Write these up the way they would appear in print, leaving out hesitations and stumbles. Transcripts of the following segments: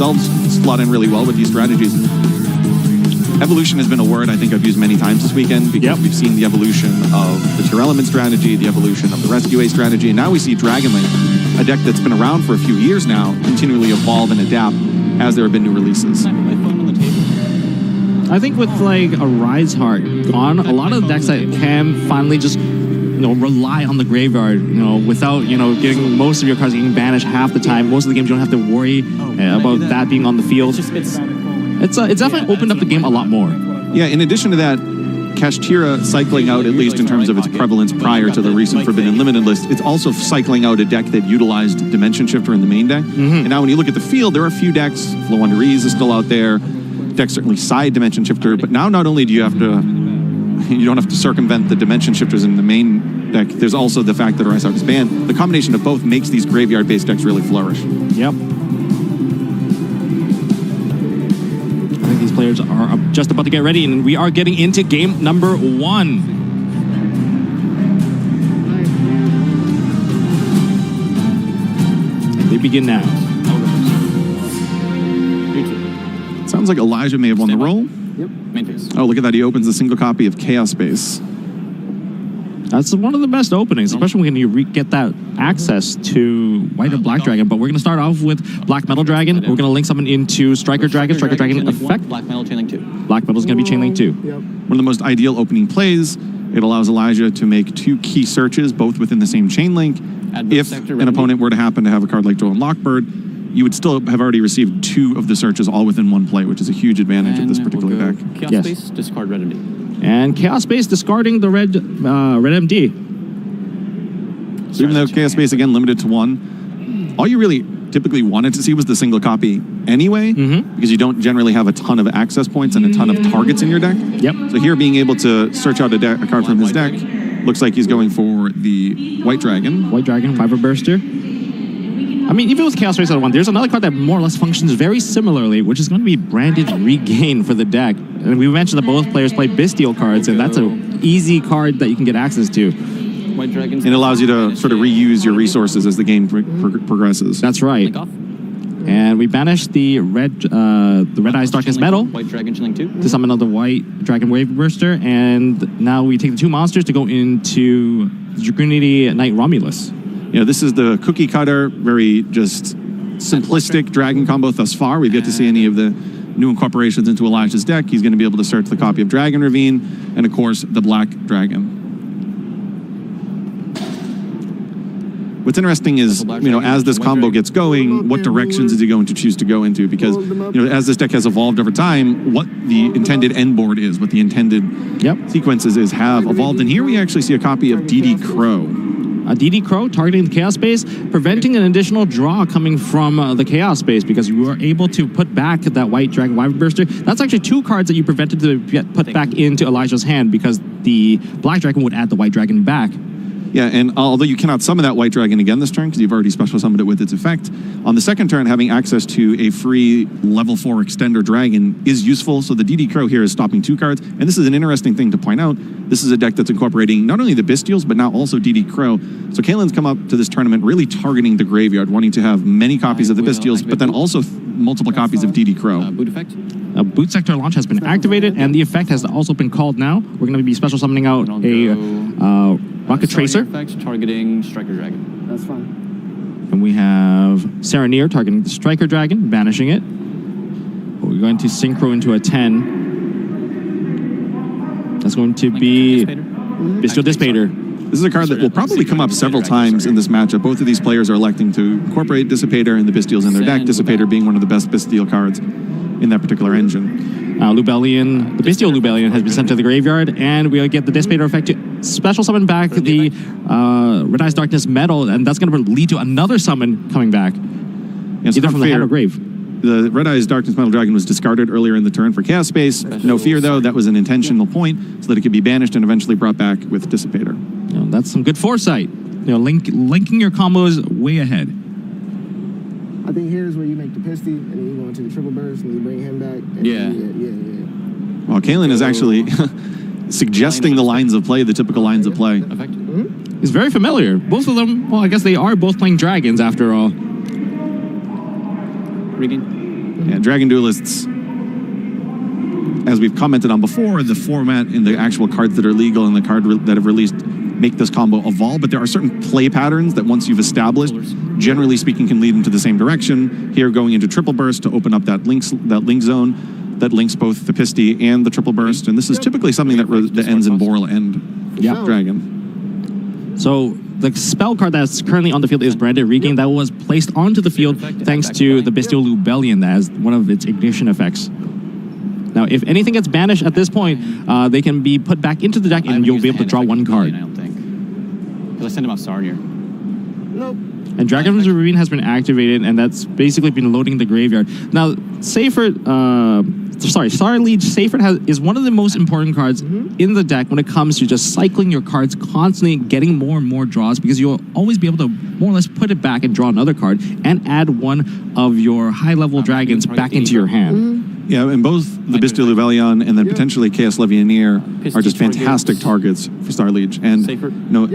themselves slot in really well with these strategies. Evolution has been a word I think I've used many times this weekend because we've seen the evolution of the Tier Element strategy, the evolution of the Rescue A strategy, and now we see Dragonlink, a deck that's been around for a few years now, continually evolve and adapt as there have been new releases. I think with like a Rise Heart gone, a lot of decks that can finally just rely on the graveyard, without, getting most of your cards getting banished half the time. Most of the games you don't have to worry about that being on the field. It's definitely opened up the game a lot more. Yeah, in addition to that, Kashtira cycling out, at least in terms of its prevalence prior to the recent Forbidden Limited list, it's also cycling out a deck that utilized Dimension Shifter in the main deck. And now when you look at the field, there are a few decks. Flow Under Ease is still out there. Decks certainly side Dimension Shifter, but now not only do you don't have to circumvent the Dimension Shifters in the main deck, there's also the fact that Rise Heart is banned. The combination of both makes these graveyard-based decks really flourish. Yep. These players are just about to get ready, and we are getting into game number 1. And they begin now. Sounds like Elijah may have won the roll. Yep. Main phase. Oh, look at that. He opens a single copy of Chaos Space. That's one of the best openings, especially when you get that access to White or Black Dragon. But we're going to start off with Black Metal Dragon. We're going to link someone into Striker Dragon effect. Black Metal Chainlink 2. Black Metal is going to be Chainlink 2. Yep. One of the most ideal opening plays. It allows Elijah to make 2 key searches, both within the same chain link. If an opponent were to happen to have a card like Droll and Lockbird, you would still have already received 2 of the searches all within one play, which is a huge advantage of this particular deck. Chaos Space, discard Red MD. And Chaos Space discarding the red MD. So even though Chaos Space, again, limited to 1, all you really typically wanted to see was the single copy anyway, because you don't generally have a ton of access points and a ton of targets in your deck. Yep. So here, being able to search out a card from his deck, looks like he's going for the White Dragon. White Dragon, Fiber Burster. I mean, even with Chaos Space at 1, there's another card that more or less functions very similarly, which is going to be Branded Regain for the deck. And we mentioned that both players play Bystial cards, and that's an easy card that you can get access to. White Dragons. It allows you to sort of reuse your resources as the game progresses. That's right. And we banished the Red Eyes Darkness Metal White Dragon Chainlink 2 to summon another White Dragon Wave Burster, and now we take the 2 monsters to go into Dragoonity Knight Romulus. This is the cookie cutter, very just simplistic dragon combo thus far. We've yet to see any of the new incorporations into Elijah's deck. He's going to be able to search the copy of Dragon Ravine and, of course, the Black Dragon. What's interesting is, as this combo gets going, what directions is he going to choose to go into? Because, as this deck has evolved over time, what the intended end board is, what the intended sequences have evolved. And here we actually see a copy of DD Crow. A DD Crow targeting the Chaos Space, preventing an additional draw coming from the Chaos Space because you were able to put back that White Dragon Wyvern Burster. That's actually 2 cards that you prevented to get put back into Elijah's hand because the Black Dragon would add the White Dragon back. Yeah, and although you cannot summon that White Dragon again this turn because you've already special summoned it with its effect, on the second turn, having access to a free level 4 extender dragon is useful. So the DD Crow here is stopping 2 cards. And this is an interesting thing to point out. This is a deck that's incorporating not only the Bystials, but now also DD Crow. So Kaelin's come up to this tournament really targeting the graveyard, wanting to have many copies of the Bystials, but then also multiple copies of DD Crow. Boot effect. A Boot Sector launch has been activated, and the effect has also been called now. We're going to be special summoning out a Rocket Tracer. Effect targeting Striker Dragon. That's fine. And we have Sereneer targeting the Striker Dragon, banishing it. We're going to Synchro into a 10. That's going to be Bystial Dissipator. This is a card that will probably come up several times in this matchup. Both of these players are electing to incorporate Dissipator and the Bystials in their deck, Dissipator being one of the best Bystial cards in that particular engine. Lubellion, the Bystial Lubellion has been sent to the graveyard, and we'll get the Dissipator effect to special summon back the Red Eyes Darkness Metal, and that's going to lead to another summon coming back, either from the hand or grave. The Red Eyes Darkness Metal Dragon was discarded earlier in the turn for Chaos Space. No fear, though, that was an intentional point, so that it could be banished and eventually brought back with Dissipator. That's some good foresight. Linking your combos way ahead. I think here's where you make the Pisty, and then you go into the Triple Burst, and you bring him back. And Yeah. Well, Kaelin is actually suggesting the lines of play, the typical lines of play. Effect. It's very familiar. Both of them, well, I guess they are both playing dragons after all. Regain. And Dragon Duelists, as we've commented on before, the format and the actual cards that are legal and the card that have released make this combo evolve, but there are certain play patterns that once you've established, generally speaking, can lead into the same direction. Here, going into Triple Burst to open up that link zone that links both the Pisty and the Triple Burst, and this is typically something that ends in Boral End Dragon. So the spell card that's currently on the field is Branded Regain. That was placed onto the field thanks to the Bystial Lubellion as one of its ignition effects. Now, if anything gets banished at this point, they can be put back into the deck and you'll be able to draw one card. I don't think. Because I sent him off Sarnier. Nope. And Dragon's Ravine has been activated, and that's basically been loading the graveyard. Now, Starliege Seyfried is one of the most important cards in the deck when it comes to just cycling your cards constantly, getting more and more draws, because you'll always be able to more or less put it back and draw another card and add one of your high-level dragons back into your hand. Yeah, and both the Bystial Lubellion and then potentially Chaos Levianeer are just fantastic targets for Starliege. And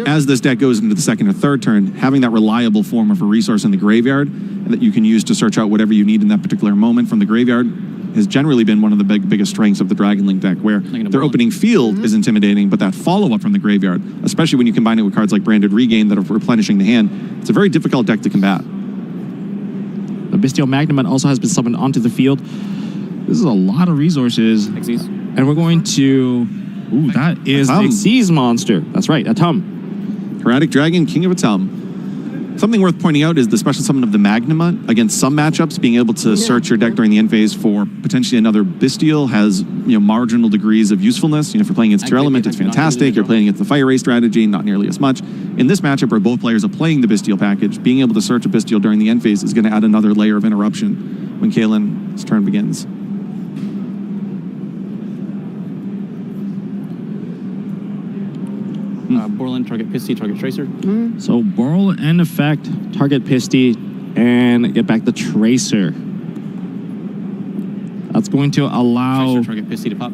as this deck goes into the second or third turn, having that reliable form of a resource in the graveyard that you can use to search out whatever you need in that particular moment from the graveyard has generally been one of the biggest strengths of the Dragon Link deck, where their opening field is intimidating, but that follow-up from the graveyard, especially when you combine it with cards like Branded Regain that are replenishing the hand, it's a very difficult deck to combat. The Bystial Magnemite also has been summoned onto the field. This is a lot of resources. And we're going to... Ooh, that is a Xyz monster. That's right, Atum. Hieratic Dragon, King of Atum. Something worth pointing out is the special summon of the Magnemite. Against some matchups, being able to search your deck during the end phase for potentially another Bystial has marginal degrees of usefulness. If you're playing against Tier Element, it's fantastic. You're playing against the Fire Ray strategy, not nearly as much. In this matchup where both players are playing the Bystial package, being able to search a Bystial during the end phase is going to add another layer of interruption when Kalen's turn begins. Borland, target Pisty, target Tracer. So Boral and effect, target Pisty, and get back the Tracer. That's going to allow Tracer, target Pisty to pop.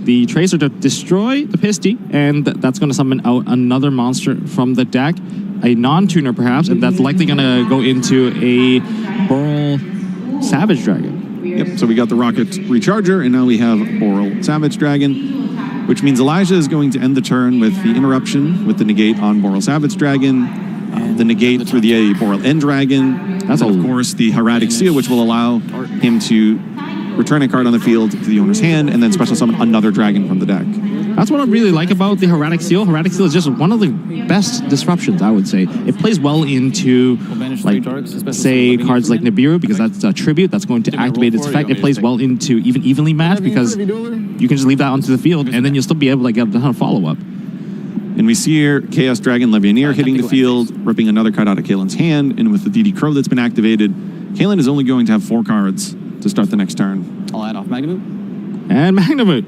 the Tracer to destroy the Pisty, and that's going to summon out another monster from the deck, a non-tuner perhaps, and that's likely going to go into a Boral Savage Dragon. Yep, so we got the Rocket Recharger, and now we have Boral Savage Dragon, which means Elijah is going to end the turn with the interruption with the negate on Boral Savage Dragon, the negate through the Boral End Dragon. That's of course the Hieratic Seal, which will allow him to return a card on the field to the owner's hand, and then special summon another dragon from the deck. That's what I really like about the Hieratic Seal. Hieratic Seal is just one of the best disruptions, I would say. It plays well into, like, say, cards like Nibiru, because that's a tribute that's going to activate its effect. It plays well into even evenly matched, because you can just leave that onto the field, and then you'll still be able to get a ton of follow-up. And we see here Chaos Dragon Levianeer hitting the field, ripping another card out of Kalen's hand, and with the DD Crow that's been activated, Kalen is only going to have 4 cards to start the next turn. I'll add off Magnemute. And Magnemute.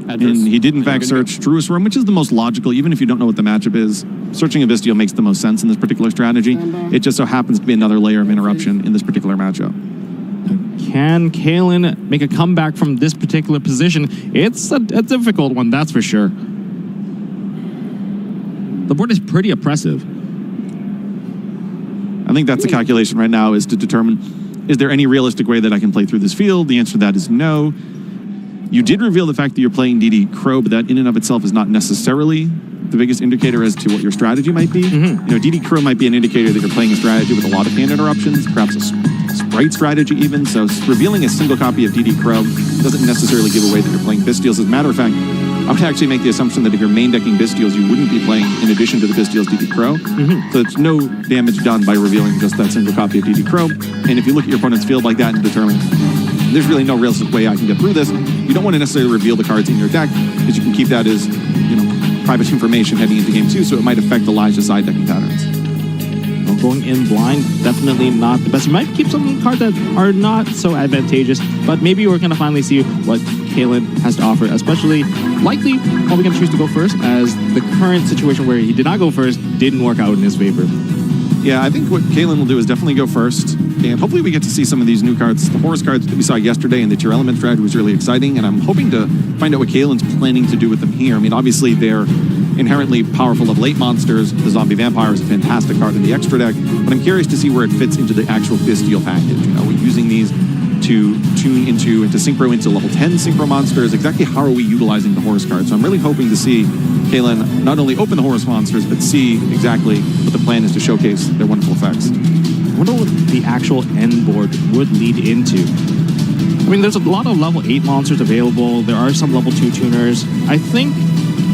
And he did, in fact, search Truest Worm, which is the most logical, even if you don't know what the matchup is. Searching a Bystial makes the most sense in this particular strategy. It just so happens to be another layer of interruption in this particular matchup. Can Kalen make a comeback from this particular position? It's a difficult one, that's for sure. The board is pretty oppressive. I think that's the calculation right now, is to determine, is there any realistic way that I can play through this field? The answer to that is no. You did reveal the fact that you're playing DD Crow, but that in and of itself is not necessarily the biggest indicator as to what your strategy might be. DD Crow might be an indicator that you're playing a strategy with a lot of hand interruptions, perhaps a Sprite strategy even. So revealing a single copy of DD Crow doesn't necessarily give away that you're playing Bystials. As a matter of fact, I would actually make the assumption that if you're main decking Bystials, you wouldn't be playing in addition to the Bystials DD Crow. So it's no damage done by revealing just that single copy of DD Crow. And if you look at your opponent's field like that and determine there's really no realistic way I can get through this, you don't want to necessarily reveal the cards in your deck, because you can keep that as, private information heading into game 2, so it might affect Elijah's side decking patterns. Well, going in blind, definitely not the best. You might keep some cards that are not so advantageous, but maybe we're going to finally see what Kalen has to offer, especially likely probably going to choose to go first, as the current situation where he did not go first didn't work out in his favor. Yeah, I think what Kalen will do is definitely go first, and hopefully we get to see some of these new cards. The Horus cards that we saw yesterday in the Tier Element strategy was really exciting, and I'm hoping to find out what Kalen's planning to do with them here. I mean, obviously they're inherently powerful level 8 monsters. The Zombie Vampire is a fantastic card in the extra deck, but I'm curious to see where it fits into the actual Bystial package. You know, we're using these to tune into and to synchro into level 10 synchro monsters. Exactly how are we utilizing the Horus card? So I'm really hoping to see Kalen not only open the Horus monsters, but see exactly what the plan is to showcase their wonderful effects. I wonder what the actual end board would lead into. I mean, there's a lot of level 8 monsters available. There are some level 2 tuners. I think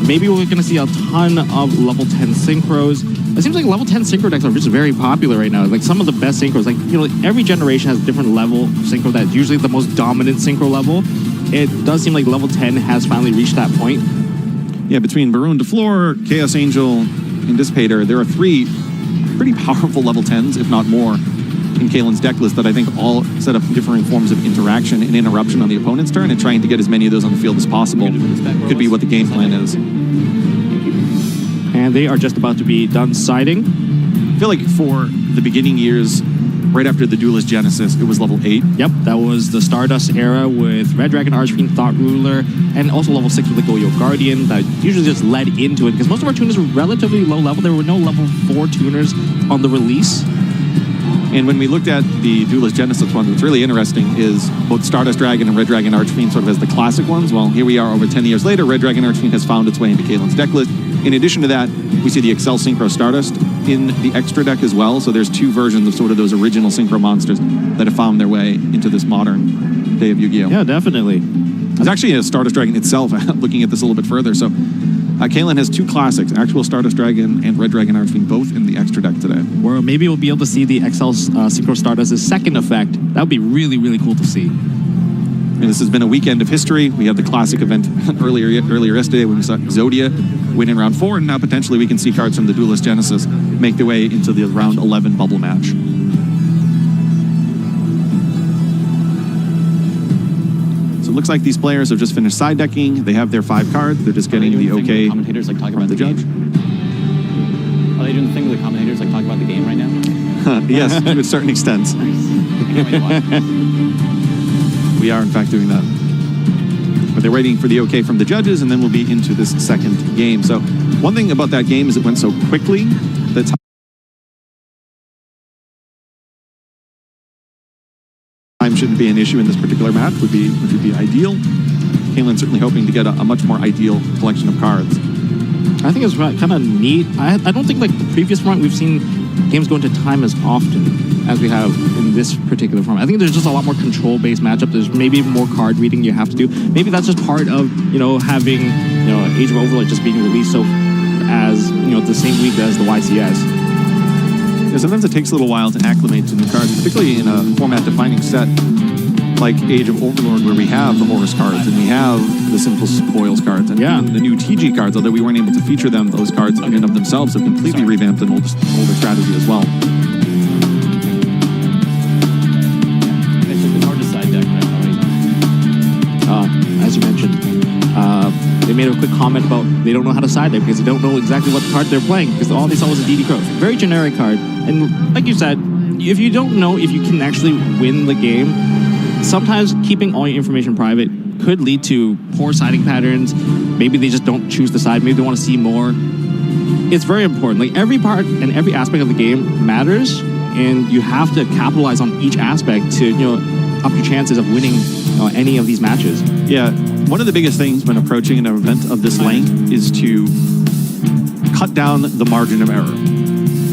maybe we're going to see a ton of level 10 synchros. It seems like level 10 synchro decks are just very popular right now. Like some of the best synchros, like, you know, every generation has a different level of synchro that's usually the most dominant synchro level. It does seem like level 10 has finally reached that point. Yeah, between Baroon DeFleur, Chaos Angel, and Dissipator, there are 3 pretty powerful level 10s, if not more, in Kalen's deck list that I think all set up differing forms of interaction and interruption on the opponent's turn, and trying to get as many of those on the field as possible could be what the game plan is. And they are just about to be done siding. I feel like for the beginning years, right after the Duelist Genesis, it was level 8. Yep, that was the Stardust era with Red Dragon, Archfiend, Thought Ruler, and also level 6 with the YuGiOh Guardian that usually just led into it, because most of our tuners were relatively low level. There were no level 4 tuners on the release. And when we looked at the Duelist Genesis one, what's really interesting is both Stardust Dragon and Red Dragon Archfiend sort of as the classic ones. Well, here we are over 10 years later, Red Dragon Archfiend has found its way into Kalen's deck list. In addition to that, we see the Excel Synchro Stardust in the extra deck as well. So there's 2 versions of sort of those original Synchro monsters that have found their way into this modern day of Yu-Gi-Oh! Yeah, definitely. There's actually a Stardust Dragon itself, looking at this a little bit further. So Kalen has 2 classics, actual Stardust Dragon and Red Dragon Archfiend, both in the extra deck today. Or maybe we'll be able to see the XL Synchro Stardust's second effect. That would be really, really cool to see. And this has been a weekend of history. We had the classic event earlier yesterday when we saw Zodia win in round 4, and now potentially we can see cards from the Duelist Genesis make their way into the round 11 bubble match. So it looks like these players have just finished side decking. They have their 5 cards. They're just getting the okay commentators like talk from about the judge. Game? Are they doing the thing where the commentators like talk about the game right now? Yes, to a certain extent. Can't wait to watch. We are, in fact, doing that. But they're waiting for the okay from the judges, and then we'll be into this second game. So one thing about that game is it went so quickly that time shouldn't be an issue in this particular match, which would be ideal. Kalen's certainly hoping to get a much more ideal collection of cards. I think it's kind of neat. I don't think like the previous format we've seen games go into time as often as we have in this particular format. I think there's just a lot more control-based matchup. There's maybe more card reading you have to do. Maybe that's just part of, you know, having, you know, Age of Overlord just being released so as, you know, the same week as the YCS. Yeah, sometimes it takes a little while to acclimate to new cards, particularly in a format-defining set like Age of Overlord, where we have the Horus cards and we have the Simple Spoils cards and the new TG cards. Although we weren't able to feature them, those cards in and of themselves have completely revamped an older strategy as well. It's hard to side deck right now. As you mentioned, they made a quick comment about they don't know how to side deck because they don't know exactly what card they're playing because all they saw was a DD Crow. Very generic card. And like you said, if you don't know if you can actually win the game, sometimes keeping all your information private could lead to poor siding patterns. Maybe they just don't choose the side. Maybe they want to see more. It's very important. Like every part and every aspect of the game matters, and you have to capitalize on each aspect to, you know, up your chances of winning any of these matches. Yeah, one of the biggest things when approaching an event of this length is to cut down the margin of error.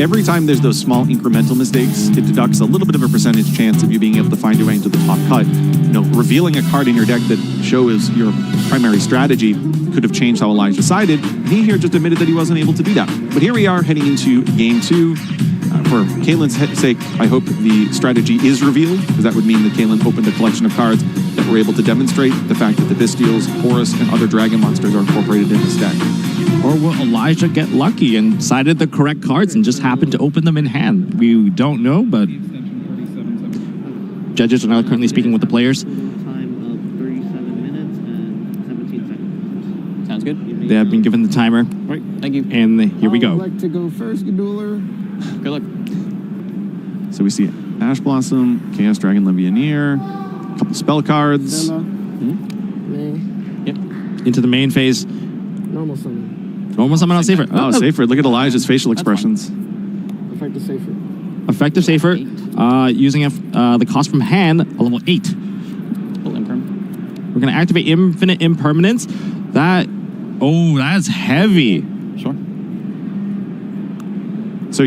Every time there's those small incremental mistakes, it deducts a little bit of a percentage chance of you being able to find your way into the top cut. You know, revealing a card in your deck that shows your primary strategy could have changed how Elijah decided. He here just admitted that he wasn't able to do that. But here we are heading into game 2. For Kalen's sake, I hope the strategy is revealed, because that would mean that Kalen opened a collection of cards that were able to demonstrate the fact that the Bystials, Horus, and other dragon monsters are incorporated in this deck. Or will Elijah get lucky and sided the correct cards and just happen to open them in hand? We don't know, but judges are now currently speaking with the players. Time of 37 minutes and 17 seconds. Sounds good. They have been given the timer, All right, thank you. and here we I go. would like to go first, Gaduler. Good luck. So we see Ash Blossom, Chaos Dragon Legionnaire, a couple spell cards. Stella. Me. Yep. Into the main phase. Normal summon. Almost summon out Safer. Oh, Safer. Look at Elijah's facial expressions. Effective safer. Effective Safer. Using the cost from hand, a level 8. Full imperm. We're going to activate Infinite Impermanence. That's heavy. Sure. So,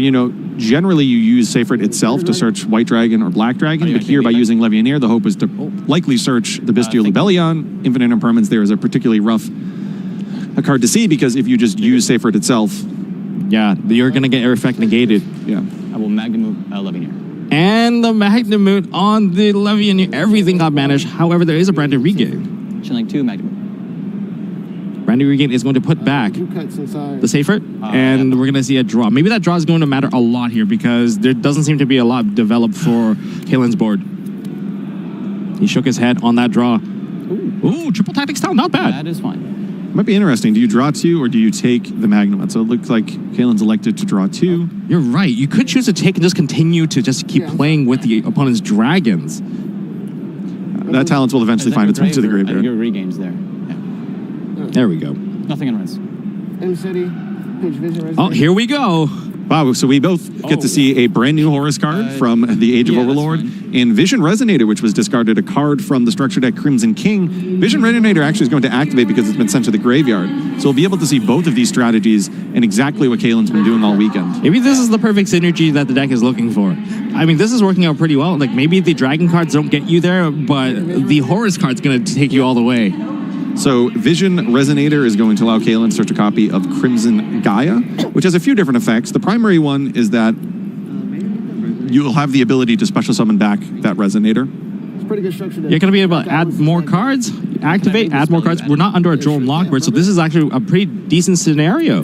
generally you use Safer itself to search White Dragon or Black Dragon, but here by using Levianeer, the hope is to likely search the Bystial Lubellion. Infinite Impermanence there is a particularly rough card to see because if you just use Safer itself, Yeah, you're going to get your effect negated. yeah. I will Magnum Levianeer. And the Magnamute on the Levianeer, everything got banished. However, there is a brand new regain. Chilling 2 Magnum. Brand new regain is going to put back Two cuts inside. the Safer, and we're going to see a draw. Maybe that draw is going to matter a lot here because there doesn't seem to be a lot developed for Kalen's board. He shook his head on that draw. Ooh, triple tactics style, not bad. That is fine. Might be interesting. Do you draw 2 or do you take the Magnum? So it looks like Kalen's elected to draw 2. You're right. You could choose to take and just continue to just keep playing with the opponent's dragons. That talent will eventually find its way to the graveyard. Your regains there. Yeah. There we go. Nothing in rinse. M-City, Pitch Vision. Oh, here we go. Wow, so we both get to see a brand new Horus card from the Age of yeah, that's Overlord, fine. and Vision Resonator, which was discarded, a card from the structure deck Crimson King. Vision Resonator actually is going to activate because it's been sent to the graveyard. So we'll be able to see both of these strategies and exactly what Kalen's been doing all weekend. Maybe this is the perfect synergy that the deck is looking for. I mean, this is working out pretty well. Like, maybe the dragon cards don't get you there, but the Horus card's going to take you all the way. So Vision Resonator is going to allow Kalen to search a copy of Crimson Gaia, which has a few different effects. The primary one is that you'll have the ability to special summon back that Resonator. It's pretty good structure. You're going to be able to add more cards, activate, add more cards. We're not under a drone lockboard, so this is actually a pretty decent scenario.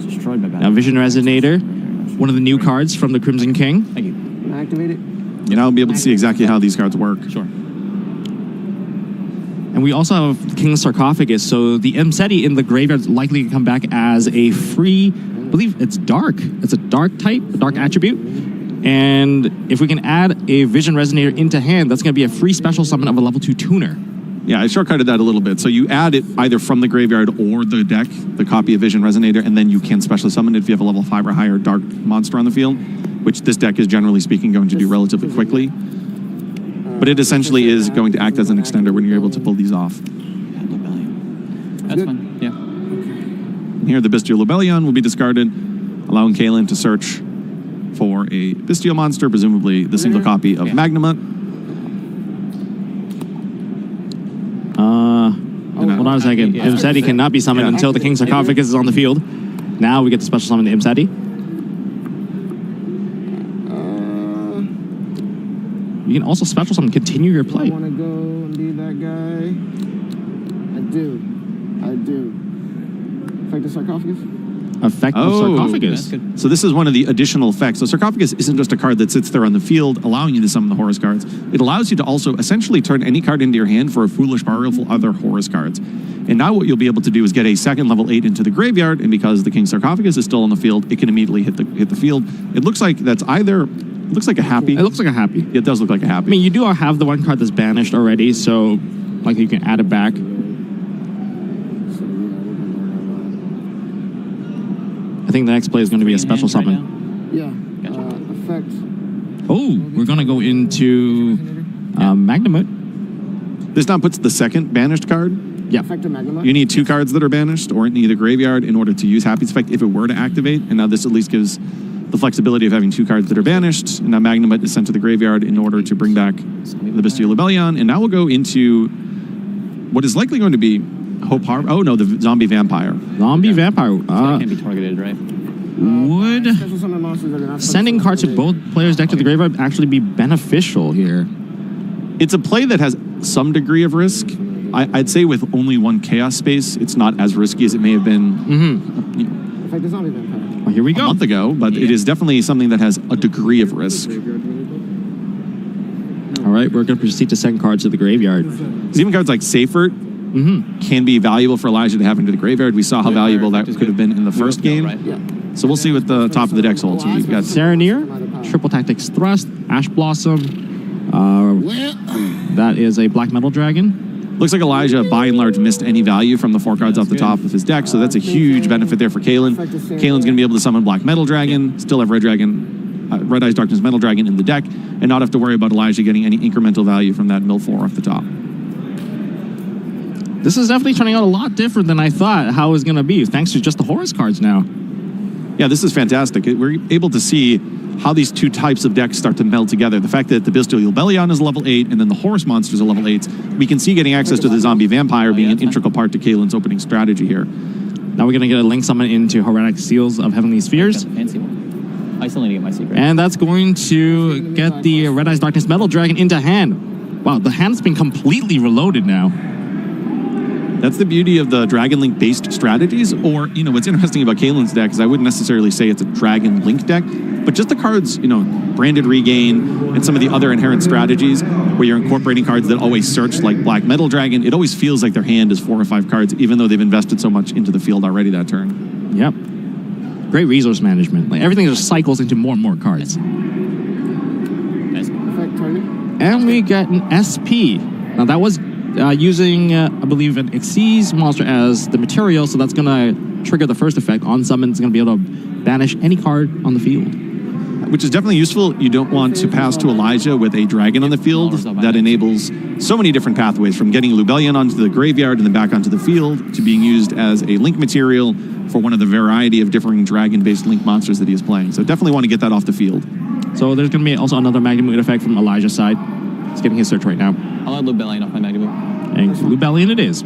Destroyed by Now, Vision Resonator, one of the new cards from the Crimson King. Thank you. Activate it. And I'll be able to see exactly how these cards work. Sure. And we also have King's Sarcophagus, so the M-City in the graveyard is likely to come back as a free, I believe it's dark. It's a dark type, a dark attribute. And if we can add a Vision Resonator into hand, that's going to be a free special summon of a level 2 tuner. Yeah, I shortcutted that a little bit. So you add it either from the graveyard or the deck, the copy of Vision Resonator, and then you can special summon it if you have a level 5 or higher dark monster on the field, which this deck is generally speaking going to do relatively quickly. But it essentially is going to act as an extender when you're able to pull these off. That's fine. Yeah. And here the Bystial Lubellion will be discarded, allowing Kalen to search for a Bystial monster, presumably the single copy of Magnamut. Hold on a second. Yeah. M-City cannot be summoned until the King's Sarcophagus is on the field. Now we get to special summon the M-City. You can also special summon, continue your play. I want to go and be that guy. I do. Effective Sarcophagus? Effect of Oh, Sarcophagus. That's good. So this is one of the additional effects. So Sarcophagus isn't just a card that sits there on the field, allowing you to summon the Horus cards. It allows you to also essentially turn any card into your hand for a Foolish Burial for other Horus cards. And now what you'll be able to do is get a second level 8 into the graveyard, and because the King's Sarcophagus is still on the field, it can immediately hit the field. It looks like that's either... It looks like a happy. It looks like a happy. It does look like a I happy. mean, you do have the one card that's banished already, so like you can add it back. I think the next play is going to be a special summon. Yeah. Gotcha. Effect. Oh, we're going to go into Magnamut. This now puts the second banished card. Yeah. Effective Magnum. You need 2 cards that are banished or in either graveyard in order to use Happy's effect if it were to activate. And now this at least gives the flexibility of having 2 cards that are banished. And now Magnamut is sent to the graveyard in order to bring back the Bystial Lubellion. And now we'll go into what is likely going to be Hope Harbor. Oh, no, the Zombie Vampire. Zombie Vampire. So that can't be targeted, right? Would Special summon monsters that are not sending cards to both players' deck to the graveyard actually be beneficial here? It's a play that has some degree of risk. I'd say with only 1 Chaos space, it's not as risky as it may have been Effective Zombie Vampire. Well, here we a go. month ago, but it is definitely something that has a degree of risk. All right, we're going to proceed to send cards to the graveyard. Even cards like Safer can be valuable for Elijah to have into the graveyard. We saw how valuable that could have been in the first game. Right. Yeah. So we'll see what the top of the deck holds. We've got Sereneer, Triple Tactics Thrust, Ash Blossom, That is a Black Metal Dragon. Looks like Elijah, by and large, missed any value from the 4 cards off the top of his deck, so that's a huge benefit there for Kalen. Kalen's going to be able to summon Black Metal Dragon, still have Red Eyes Darkness Metal Dragon in the deck, and not have to worry about Elijah getting any incremental value from that mill 4 off the top. This is definitely turning out a lot different than I thought how it was going to be, thanks to just the Horus cards now. Yeah, this is fantastic. We're able to see how these two types of decks start to meld together. The fact that the Bystial Yubelion is level 8 and then the Horus monsters are level 8s, we can see getting access to the Zombie Vampire being an integral part to Kalen's opening strategy here. Now we're going to get a Link Summon into Heretic Seals of Heavenly Spheres. Fancy one. I still need to get my secret. And that's going to get the Red Eyes Darkness Metal Dragon into hand. Wow, the hand's been completely reloaded now. That's the beauty of the Dragon Link based strategies, or, you know, what's interesting about Kalen's deck is I wouldn't necessarily say it's a Dragon Link deck, but just the cards, you know, Branded Regain and some of the other inherent strategies where you're incorporating cards that always search, like Black Metal Dragon. It always feels like their hand is 4 or 5 cards, even though they've invested so much into the field already that turn. Yep. Great resource management. Like, everything just cycles into more and more cards. Nice. And we get an SP. Now that was using, I believe, an Xyz monster as the material, so that's going to trigger the first effect. On summon, it's going to be able to banish any card on the field. Which is definitely useful. You don't want to pass to Elijah with a dragon on the field. That enables so many different pathways, from getting Lubellion onto the graveyard and then back onto the field, to being used as a link material for one of the variety of differing dragon-based link monsters that he is playing. So definitely want to get that off the field. So there's going to be also another Magnum effect from Elijah's side. He's getting his search right now. I'll add Lubellion off my Magnum. And Lubellion it is.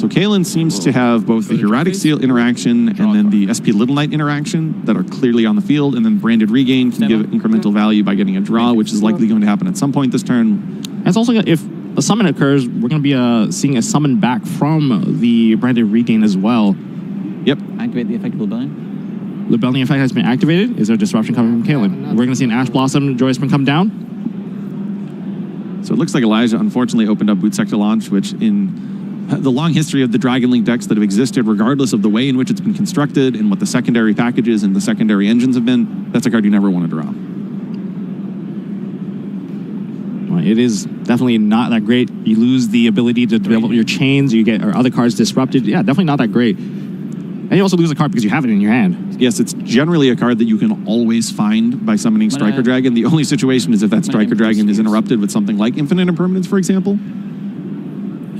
So Kalen seems to have both the Heretic Seal interaction and then the SP Little Knight interaction that are clearly on the field, and then Branded Regain can give incremental value by getting a draw, which is likely going to happen at some point this turn. And it's also, if a summon occurs, we're going to be seeing a summon back from the Branded Regain as well. Yep. Activate the effect of Lubellion. Lubellion effect has been activated. Is there a disruption coming from Kalen? We're going to see an Ash Blossom Joyous Spring come down. So it looks like Elijah unfortunately opened up Boot Sector Launch, which in the long history of the Dragon Link decks that have existed, regardless of the way in which it's been constructed and what the secondary packages and the secondary engines have been, that's a card you never want to draw. Well, it is definitely not that great. You lose the ability to develop your chains, you get or other cards disrupted. Yeah, definitely not that great. And you also lose a card because you have it in your hand. Yes, it's generally a card that you can always find by summoning Striker Dragon. The only situation is if that Striker Dragon is interrupted with something like Infinite Impermanence, for example.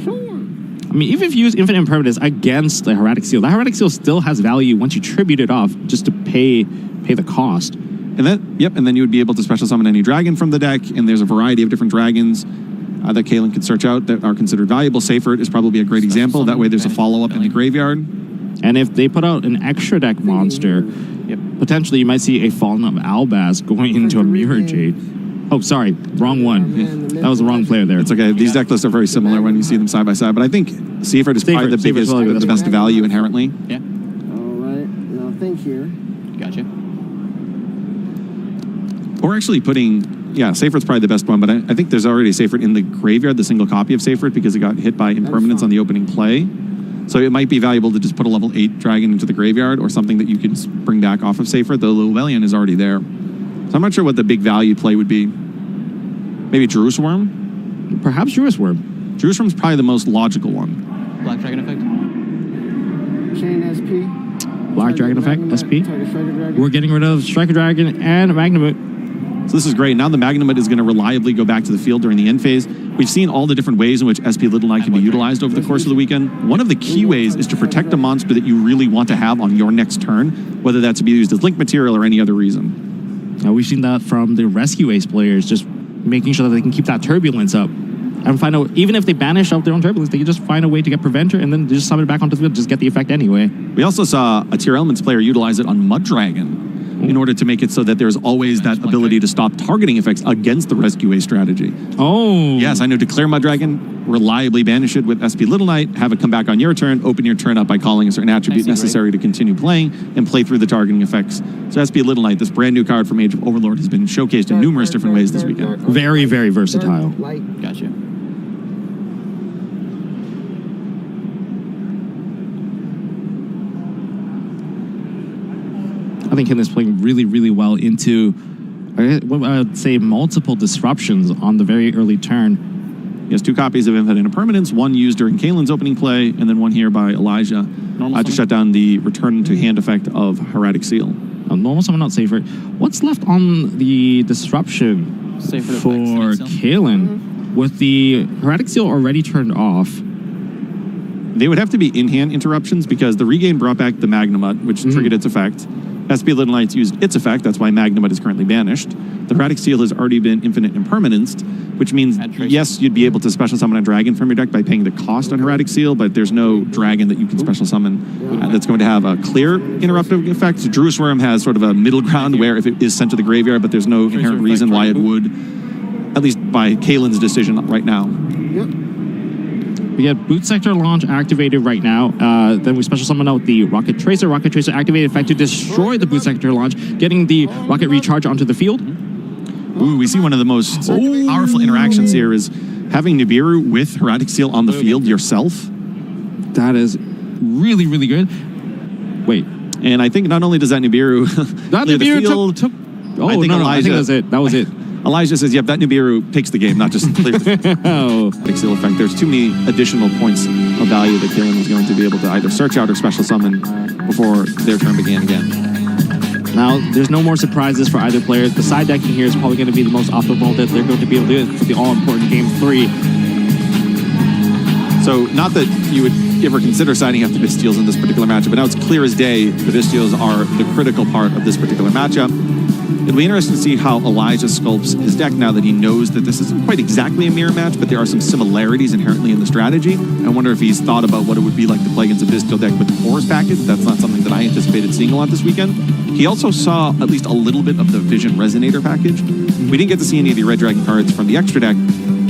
I mean, even if you use Infinite Impermanence against the Heretic Seal, that Heretic Seal still has value once you tribute it off just to pay the cost. And then, yep, and then you would be able to special summon any dragon from the deck, and there's a variety of different dragons that Kalen can search out that are considered valuable. Seyfert is probably a great example. That way there's a follow-up in the graveyard. And if they put out an extra deck monster, potentially you might see a Fallen of Albaz going into a Mirror Jade. Oh, sorry, wrong one. That was the wrong player there. It's okay. These deck lists are very similar when you see them side by side, but I think Seyfert is probably the biggest, the best value inherently. Yeah. All right. Now think here. Gotcha. Or actually putting, yeah, Seyfert's probably the best one, but I think there's already Seyfert in the graveyard, the single copy of Seyfert, because it got hit by Impermanence on the opening play. So it might be valuable to just put a level 8 dragon into the graveyard, or something that you can bring back off of Seyfert. The Llewellyn is already there. So I'm not sure what the big value play would be. Maybe Jerusalem? Perhaps Jerusalem. Jerusalem's probably the most logical one. Black Dragon effect. Chain SP. Black Dragon effect, SP. We're getting rid of Striker Dragon and Magnamut. So this is great. Now the Magnamut is going to reliably go back to the field during the end phase. We've seen all the different ways in which SP Little Knight can be utilized over the course of the weekend. One of the key ways is to protect a monster that you really want to have on your next turn, whether that's to be used as link material or any other reason. We've seen that from the Rescue Ace players, just making sure that they can keep that turbulence up. And find out, even if they banish out their own turbulence, they can just find a way to get Preventer and then just summon it back onto the field, just get the effect anyway. We also saw a Tier Elements player utilize it on Mud Dragon in order to make it so that there's always that ability to stop targeting effects against the Rescue Ace strategy. Oh. Yes, I know. Declare Mud Dragon, reliably banish it with SP Little Knight, have it come back on your turn, open your turn up by calling a certain attribute necessary to continue playing, and play through the targeting effects. So SP Little Knight, this brand new card from Age of Overlord, has been showcased in numerous different ways this weekend. Very, very versatile. Gotcha. I think Ken is playing really, really well into I'd say multiple disruptions on the very early turn. He has 2 copies of Infinite Impermanence, one used during Kalen's opening play, and then one here by Elijah to shut down the return to hand effect of Heretic Seal. Normal summon, not safer. What's left on the disruption for Kalen? With the Heretic Seal already turned off. They would have to be in-hand interruptions because the regain brought back the Magnamut, which triggered its effect. SP Little Knights used its effect, that's why Magnamut is currently banished. The Heretic Seal has already been Infinite Impermanenced, which means, yes, you'd be able to special summon a dragon from your deck by paying the cost on Heretic Seal, but there's no dragon that you can special summon that's going to have a clear interruptive effect. Drewsworm has sort of a middle ground where if it is sent to the graveyard, but there's no inherent reason why it would, at least by Kalen's decision right now. We get Boot Sector launch activated right now. Then we special summon out the Rocket Tracer. Rocket Tracer activated effect to destroy the Boot Sector launch, getting the Rocket Recharge onto the field. Ooh, we see one of the most powerful interactions here is having Nibiru with Heretic Seal on the field yourself. That is really, really good. Wait. And I think not only does that Nibiru clear the field, took I think that was it. That was it. Elijah says, yep, that Nibiru takes the game, not just clears the field. Heretic Seal effect. There's too many additional points of value that Kalen was going to be able to either search out or special summon before their turn began again. Now, there's no more surprises for either player. The side decking here is probably going to be the most optimal that they're going to be able to do it for the all-important Game 3. So, not that you would ever consider siding up the Bystials in this particular matchup, but now it's clear as day the Bystials are the critical part of this particular matchup. It'll be interesting to see how Elijah sculpts his deck now that he knows that this isn't quite exactly a mirror match, but there are some similarities inherently in the strategy. I wonder if he's thought about what it would be like to play against a Bystial deck with the Horus package. That's not something that I anticipated seeing a lot this weekend. He also saw at least a little bit of the Vision Resonator package. We didn't get to see any of the Red Dragon cards from the extra deck,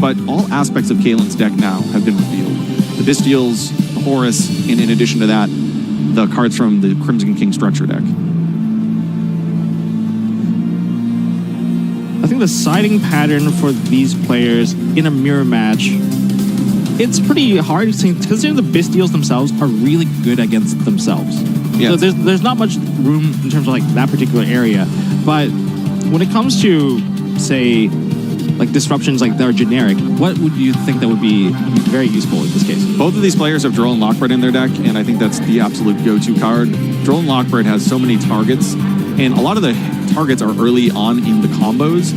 but all aspects of Kalen's deck now have been revealed. The Bystials, the Horus, and in addition to that, the cards from the Crimson King structure deck. I think the siding pattern for these players in a mirror match, it's pretty hard considering the Bystials themselves are really good against themselves. Yes. So there's not much room in terms of like that particular area. But when it comes to, say, like disruptions like that are generic, what would you think that would be very useful in this case? Both of these players have Droll and Lockbird in their deck, and I think that's the absolute go-to card. Droll and Lockbird has so many targets, and a lot of the targets are early on in the combos.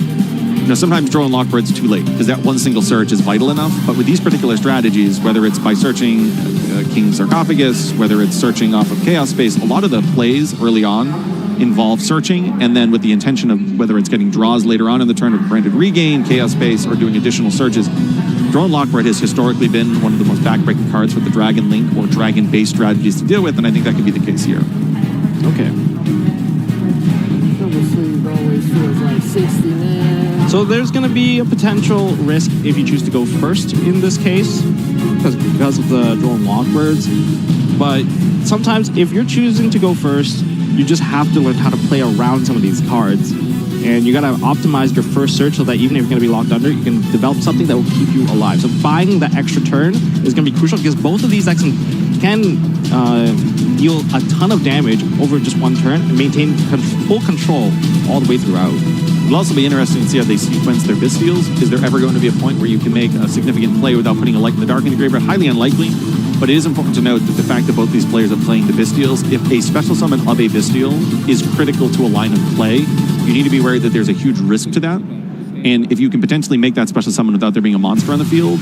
You know, sometimes Droll and Lockbird's too late, because that one single search is vital enough, but with these particular strategies, whether it's by searching King's Sarcophagus, whether it's searching off of Chaos Space, a lot of the plays early on involve searching, and then with the intention of whether it's getting draws later on in the turn of Branded Regain, Chaos Space, or doing additional searches. Droll and Lockbird has historically been one of the most backbreaking cards for the Dragon Link or Dragon-based strategies to deal with, and I think that could be the case here. Okay. Double sleeve always feels like 60, man. So there's going to be a potential risk if you choose to go first in this case, because of the Droll and Lockbirds. But sometimes if you're choosing to go first, you just have to learn how to play around some of these cards. And you got to optimize your first search so that even if you're going to be locked under, you can develop something that will keep you alive. So buying the extra turn is going to be crucial because both of these decks can deal a ton of damage over just one turn and maintain full control all the way throughout. It'll also be interesting to see how they sequence their Bystials. Is there ever going to be a point where you can make a significant play without putting a Light in the Dark in the graveyard? Highly unlikely, but it is important to note that the fact that both these players are playing the Bystials, if a special summon of a Bystial is critical to a line of play, you need to be aware that there's a huge risk to that. And if you can potentially make that special summon without there being a monster on the field,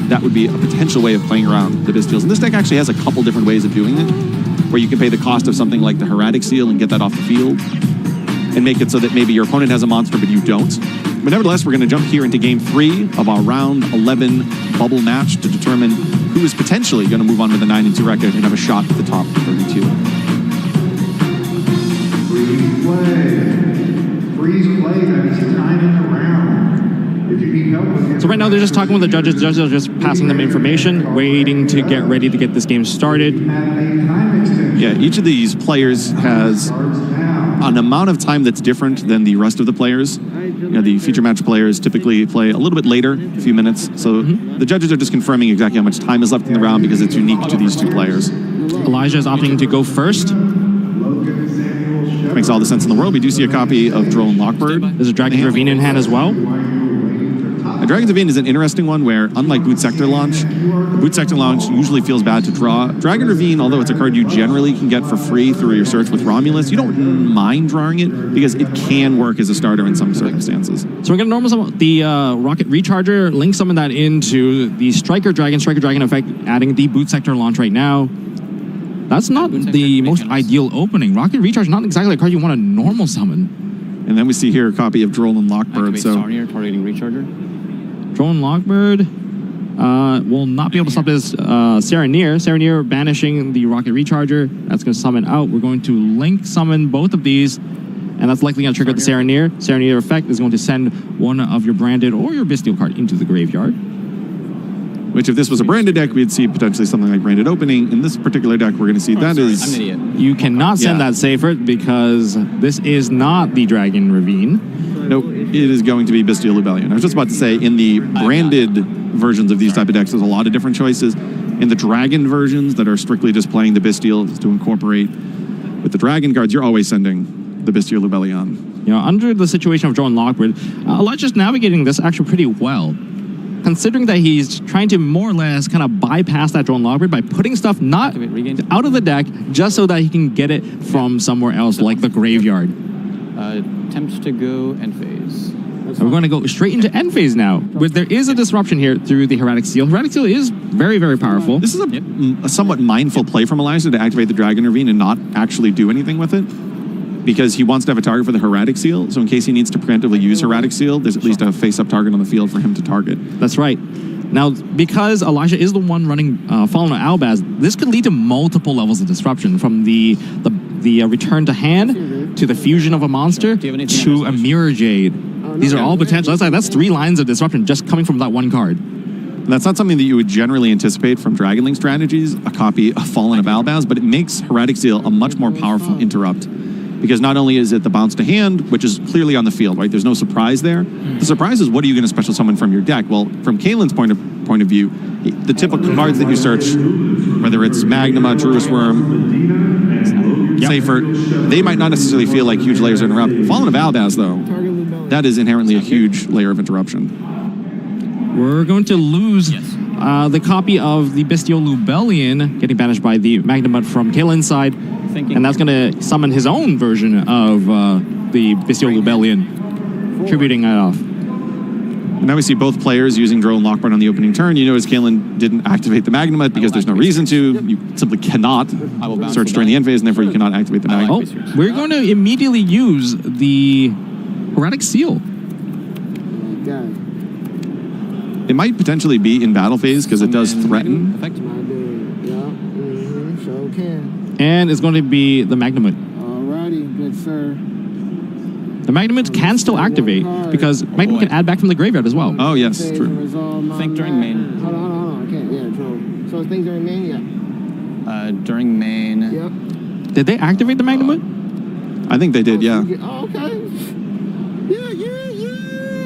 that would be a potential way of playing around the Bystials. And this deck actually has a couple different ways of doing it, where you can pay the cost of something like the Heretic Seal and get that off the field, and make it so that maybe your opponent has a monster but you don't. But nevertheless, we're going to jump here into Game 3 of our Round 11 bubble match to determine who is potentially going to move on to the 9-2 record and have a shot at the top 32. Freeze play, that is time in the round. If you need help with So right now they're just talking with the judges. The judges are just passing them information, waiting to get ready to get this game started. Yeah, each of these players has an amount of time that's different than the rest of the players. You know, the feature match players typically play a little bit later, a few minutes. So the judges are just confirming exactly how much time is left in the round because it's unique to these two players. Elijah is opting to go first. I makes all the sense in the world. We do see a copy of Drone Lockbird. There's a Dragon's Ravine in hand as well. A Dragon's Ravine is an interesting one where, unlike Boot Sector Launch, Boot Sector Launch usually feels bad to draw. Dragon Ravine, although it's a card you generally can get for free through your search with Romulus, you don't mind drawing it because it can work as a starter in some circumstances. So we're going to normal summon the Rocket Recharger, link summon that into the Striker Dragon effect, adding the Boot Sector Launch right now. That's not the most ideal opening. Rocket Recharge, not exactly a card you want to normal summon. And then we see here a copy of Droll Lockbird. Activate Sarnier, targeting Recharger. Drone Lockbird will not be able to stop this Serenir. Serenir banishing the Rocket Recharger. That's going to summon out. We're going to link summon both of these, and that's likely going to trigger the Serenir. Serenir effect is going to send one of your branded or your Bystial card into the graveyard. Which, if this was a branded deck, we'd see potentially something like branded opening. In this particular deck, we're going to see I'm an idiot. You cannot send that safer because this is not the Dragon Ravine. Nope, it is going to be Bystial Lubellion. I was just about to say, in the branded versions of these type of decks, there's a lot of different choices. In the Dragon versions that are strictly just playing the Bystial to incorporate with the Dragon cards, you're always sending the Bystial Lubellion. You know, under the situation of Drone Lockbird, Elijah's navigating this actually pretty well. Considering that he's trying to more or less kind of bypass that Drone Lockbird by putting stuff not out of the deck just so that he can get it from somewhere else, like the graveyard. Attempts to go end phase. And we're going to go straight into end phase now. There is a disruption here through the Heretic Seal. Heretic Seal is very, very powerful. This is a somewhat mindful play from Elijah to activate the Dragon Ravine and not actually do anything with it, because he wants to have a target for the Heretic Seal, so in case he needs to preemptively use Heretic Seal, there's at least a face-up target on the field for him to target. That's right. Now, because Elijah is the one running Fallen Albaz, this could lead to multiple levels of disruption, from the return to hand, to the fusion of a monster, to a Mirror Jade. These are all potential. That's 3 lines of disruption just coming from that one card. And that's not something that you would generally anticipate from Dragon Link strategies, a copy of Fallen of Albaz, but it makes Heretic Seal a much more powerful interrupt. Because not only is it the bounce to hand, which is clearly on the field, right? There's no surprise there. The surprise is, what are you going to special summon from your deck? Well, from Kaelin's point of view, the typical cards that you search, whether it's Magnuma, Druis Worm, Safer, they might not necessarily feel like huge layers of interrupt. Fallen of Albaz, though, that is inherently a huge layer of interruption. We're going to lose the copy of the Bystial Lubellion getting banished by the Magnamut from Kaelin's side. And that's going to summon his own version of the Bystial Lubellion, tributing it off. And now we see both players using Drone Lockbird on the opening turn. You notice Kaelin didn't activate the Magnamut because there's no reason to. You simply cannot search during the end phase, and therefore you cannot activate the Magnamut. Oh, we're going to immediately use the Heretic Seal. It might potentially be in battle phase because it does threaten. And it's going to be the Magnamut. Alrighty, good sir. The Magnamut can still activate because Magnamut can add back from the graveyard as well. Oh, yes, true. Think during main. Hold on. I can't. Yeah, true. So it's things during main, yeah. During main. Yep. Did they activate the Magnamut? I think they did, yeah. Oh, okay.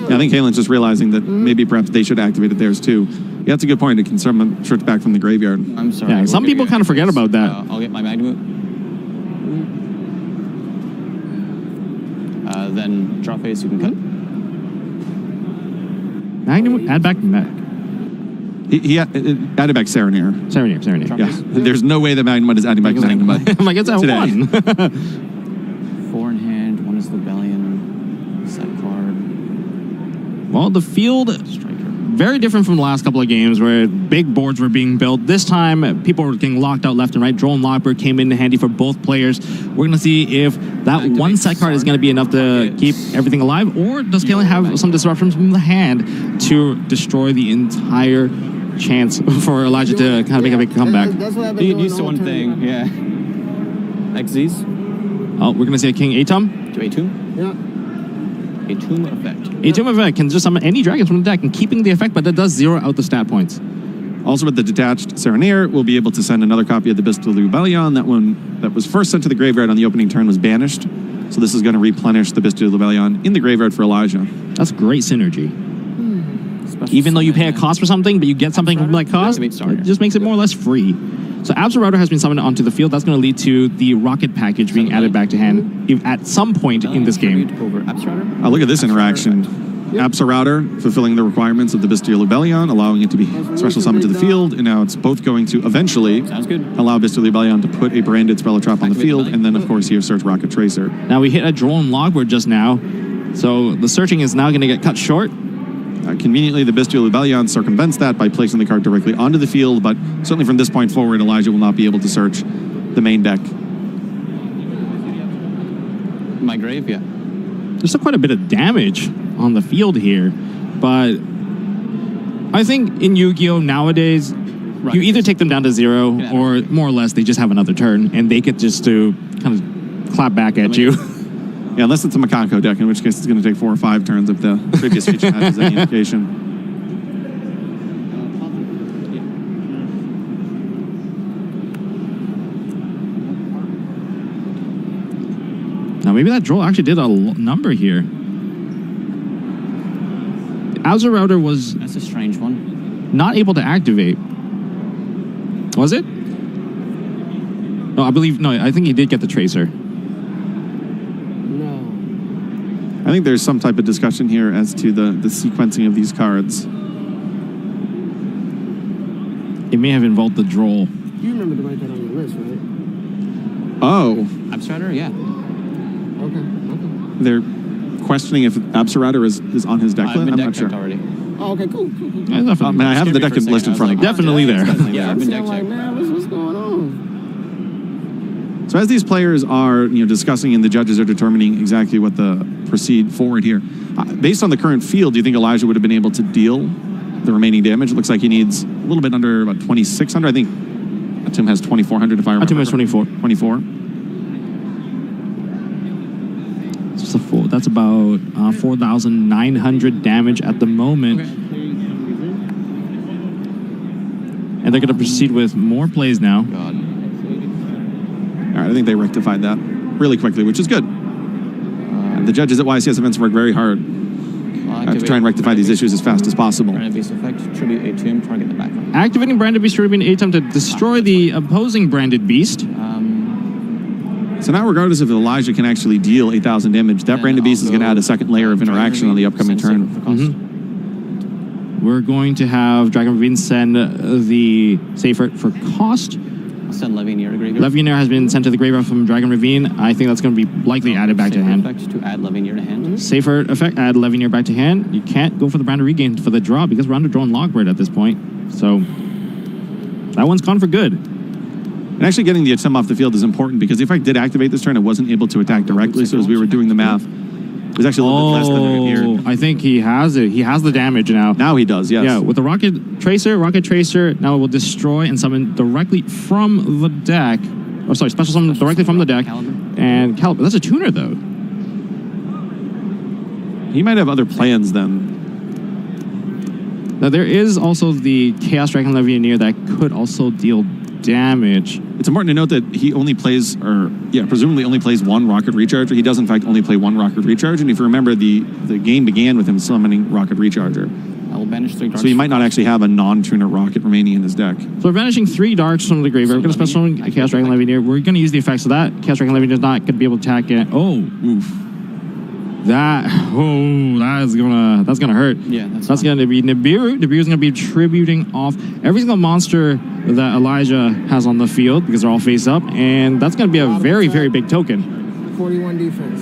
Yeah, I think Kaelin's just realizing that maybe perhaps they should activate it theirs too. Yeah, that's a good point. It can summon search back from the graveyard. I'm sorry. Yeah, some people kind of forget about that. I'll get my Magnamut. Then draw phase, you can cut. Magnamut, add back Mag. He added back Serenir. Serenir. Yeah, there's no way that Magnamut is adding back Magnamut. I'm like, it's at today. 1. 4 in hand, 1 is Lubellion. Set card. Well, the field, Striker. very different from the last couple of games where big boards were being built. This time, people were getting locked out left and right. Drone Lockbird came in handy for both players. We're going to see if that one set card is going to be enough to keep everything alive, or does Kaelin have some disruptions from the hand to destroy the entire chance for Elijah to kind of make a big comeback? That's what I've been You doing get used to the one whole thing, tournament. yeah. XZs Oh, we're going to see a King Atum. to A2. Yeah. A2 effect. Atum effect can just summon any dragons from the deck and keeping the effect, but that does zero out the stat points. Also, with the detached Serenir, we'll be able to send another copy of the Bystial Lubellion. That one that was first sent to the graveyard on the opening turn was banished. So this is going to replenish the Bystial Lubellion in the graveyard for Elijah. That's great synergy. Even though you pay a cost for something, but you get something from that cost, it just makes it more or less free. So Absol has been summoned onto the field. That's going to lead to the rocket package being added back to hand at some point in this game. Over Absol Look at this interaction. Absol fulfilling the requirements of the Bystial Rebellion, allowing it to be special summoned to the field, and now it's both going to eventually allow Bystial Rebellion to put a branded Spell Trap on the field, and then of course you search Rocket Tracer. Now we hit a drone logboard just now, so the searching is now going to get cut short. Conveniently, the Bystial Rebellion circumvents that by placing the card directly onto the field, but certainly from this point forward, Elijah will not be able to search the main deck. My grave, yeah. There's still quite a bit of damage on the field here, but I think in Yu-Gi-Oh! Nowadays, you either take them down to 0 or more or less they just have another turn and they get just to kind of clap back at you. Yeah, unless it's a Makako deck, in which case it's going to take 4 or 5 turns if the previous feature has any indication. Now maybe that draw actually did a number here. Azure Router was... That's a strange one. Not able to activate. Was it? No, I think he did get the Tracer. I think there's some type of discussion here as to the sequencing of these cards. It may have involved the droll. You remember to write that on your list, right? Oh. Abstrader, yeah. Okay. They're questioning if Absol is on his deck list. I'm not sure. Already. Oh, okay, cool. I have the deck list in front of me. Definitely there. Yeah, I've been deck checked. Man, what's going on? So as these players are discussing and the judges are determining exactly what the proceed forward here, based on the current field, do you think Elijah would have been able to deal the remaining damage? It looks like he needs a little bit under about 2,600. I think Atum has 2,400 if I remember. Atum has 24. 24. That's about 4,900 damage at the moment. Okay. And they're going to proceed with more plays now. God. All right, I think they rectified that really quickly, which is good. The judges at YCS events work very hard to try and rectify these issues as fast as possible. Branded Beast effect, tribute a tomb, target the background. Activating Branded Beast, tribute an attempt to destroy the opposing Branded Beast. So now, regardless if Elijah can actually deal 8,000 damage, that Branded Beast is going to add a second layer of interaction on the upcoming turn. We're going to have Dragon Ravine send the Safer for cost. I'll send Levianeer to graveyard. Levianeer has been sent to the graveyard from Dragon Ravine. I think that's going to be likely added back to hand. Effect to add Levianeer to hand. Safer effect, add Levianeer back to hand. You can't go for the Branded Regain for the draw because we're under drawn Logbird at this point. So that one's gone for good. And actually getting the Atum off the field is important because the effect did activate this turn. It wasn't able to attack directly, so as we were doing the math, it was actually a little bit less than it appeared. I think he has it. He has the damage now. Now he does, yes. Yeah, with the Rocket Tracer now it will destroy and summon directly from the deck. Oh, sorry, special summon directly from the deck. And Caliber. That's a tuner, though. He might have other plans then. Now, there is also the Chaos Dragon Levianeer that could also deal damage. It's important to note that he only plays, presumably only plays one Rocket Recharger. He does, in fact, only play one Rocket Recharge. And if you remember, the game began with him summoning Rocket Recharger. I will banish 3 darks. So he might not actually have a non-tuner Rocket remaining in his deck. So we're banishing 3 darks from the graveyard. We're going to special summon Chaos Dragon Levianeer. We're going to use the effects of that. Chaos Dragon Levianeer is not going to be able to attack it. Oh, oof. That's gonna hurt. Yeah, that's gonna be Nibiru. Nibiru's gonna be tributing off every single monster that Elijah has on the field because they're all face up, and that's gonna be a very, very big token. 41 defense.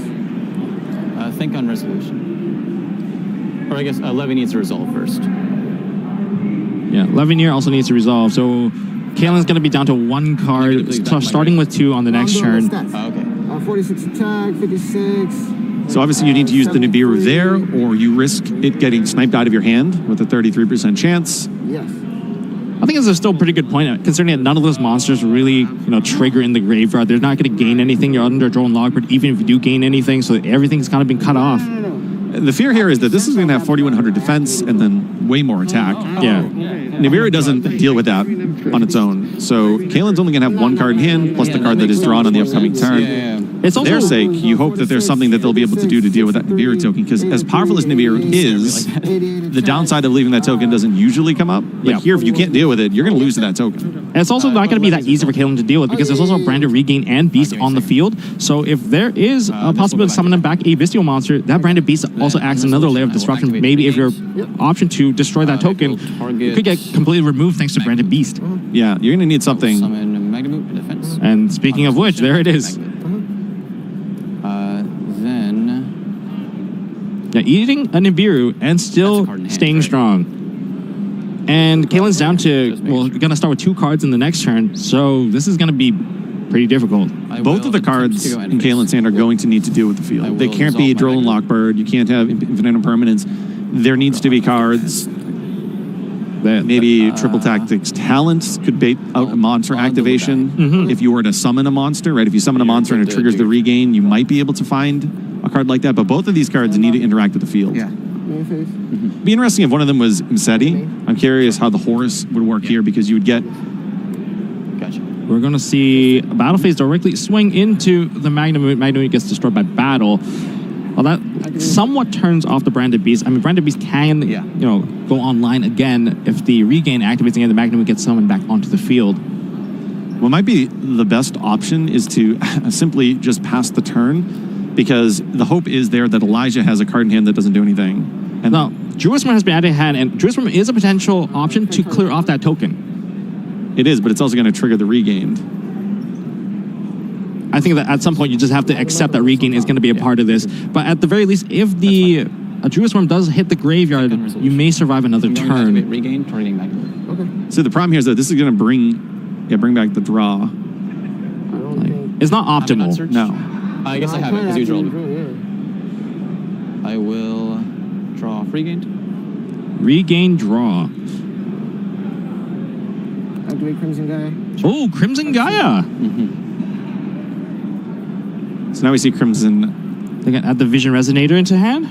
Think on resolution. Or I guess Levy needs to resolve first. Yeah, Levianeer also needs to resolve. So Kalen's gonna be down to 1 card, starting with 2 on the next turn. Okay. 46 attack, 56. So obviously you need to use the Nibiru there, or you risk it getting sniped out of your hand with a 33% chance. Yes. I think it's a still pretty good point, considering that none of those monsters really, trigger in the graveyard. They're not going to gain anything. You're under drone Logbird, even if you do gain anything, so everything's kind of been cut off. The fear here is that this is going to have 4,100 defense and then way more attack. Yeah. Nibiru doesn't deal with that on its own. So Kalen's only going to have 1 card in hand, plus the card that is drawn on the upcoming turn. It's for their also sake, you hope that there's something that they'll be able to do to deal with that Nibiru token, because as powerful as Nibiru is, the downside of leaving that token doesn't usually come up. Like here, if you can't deal with it, you're going to lose to that token. And it's also not going to be that easy for Kalen to deal with because there's also a branded regain and beast on the field. So if there is a possibility of summoning back a Bystial monster, that branded beast also adds another layer of disruption. Maybe if your option to destroy that token, it could get completely removed thanks to branded beast. Yeah, you're going to need something. Summon Magnemute defense. And speaking of which, there it is. Yeah, eating a Nibiru and still staying strong. And Kalen's down to, well, going to start with 2 cards in the next turn, so this is going to be pretty difficult. Both of the cards in Kalen's hand are going to need to deal with the field. They can't be Droll and Lockbird. You can't have Infinite Impermanence. There needs to be cards that maybe Triple Tactics Talents could bait out a monster activation. If you were to summon a monster, right? If you summon a monster and it triggers the regain, you might be able to find a card like that. But both of these cards need to interact with the field. Yeah. Be interesting if one of them was Imseti. I'm curious how the Horus would work here, because you would get... Gotcha. We're going to see a battle phase directly swing into the Magnemute. Magnemute gets destroyed by battle. Well, that somewhat turns off the branded beast. I mean, branded beast can, you know, go online again if the regain activates again. The Magnemute gets summoned back onto the field. What might be the best option is to simply just pass the turn, because the hope is there that Elijah has a card in hand that doesn't do anything. And now, Jerusalem has been added in hand, and Jerusalem is a potential option to clear off that token. It is, but it's also going to trigger the regained. I think that at some point you just have to accept that regain is going to be a part of this. But at the very least, if the Jerusalem does hit the graveyard, you may survive another turn. Regain, targeting Magnemute. Okay. So the problem here is that this is going to bring back the draw. It's not optimal. No. I guess I have it, as usual. I will draw regained. Regain, draw. Activate Crimson Gaia. Oh, Crimson Gaia. So now we see Crimson. They can add the Vision Resonator into hand.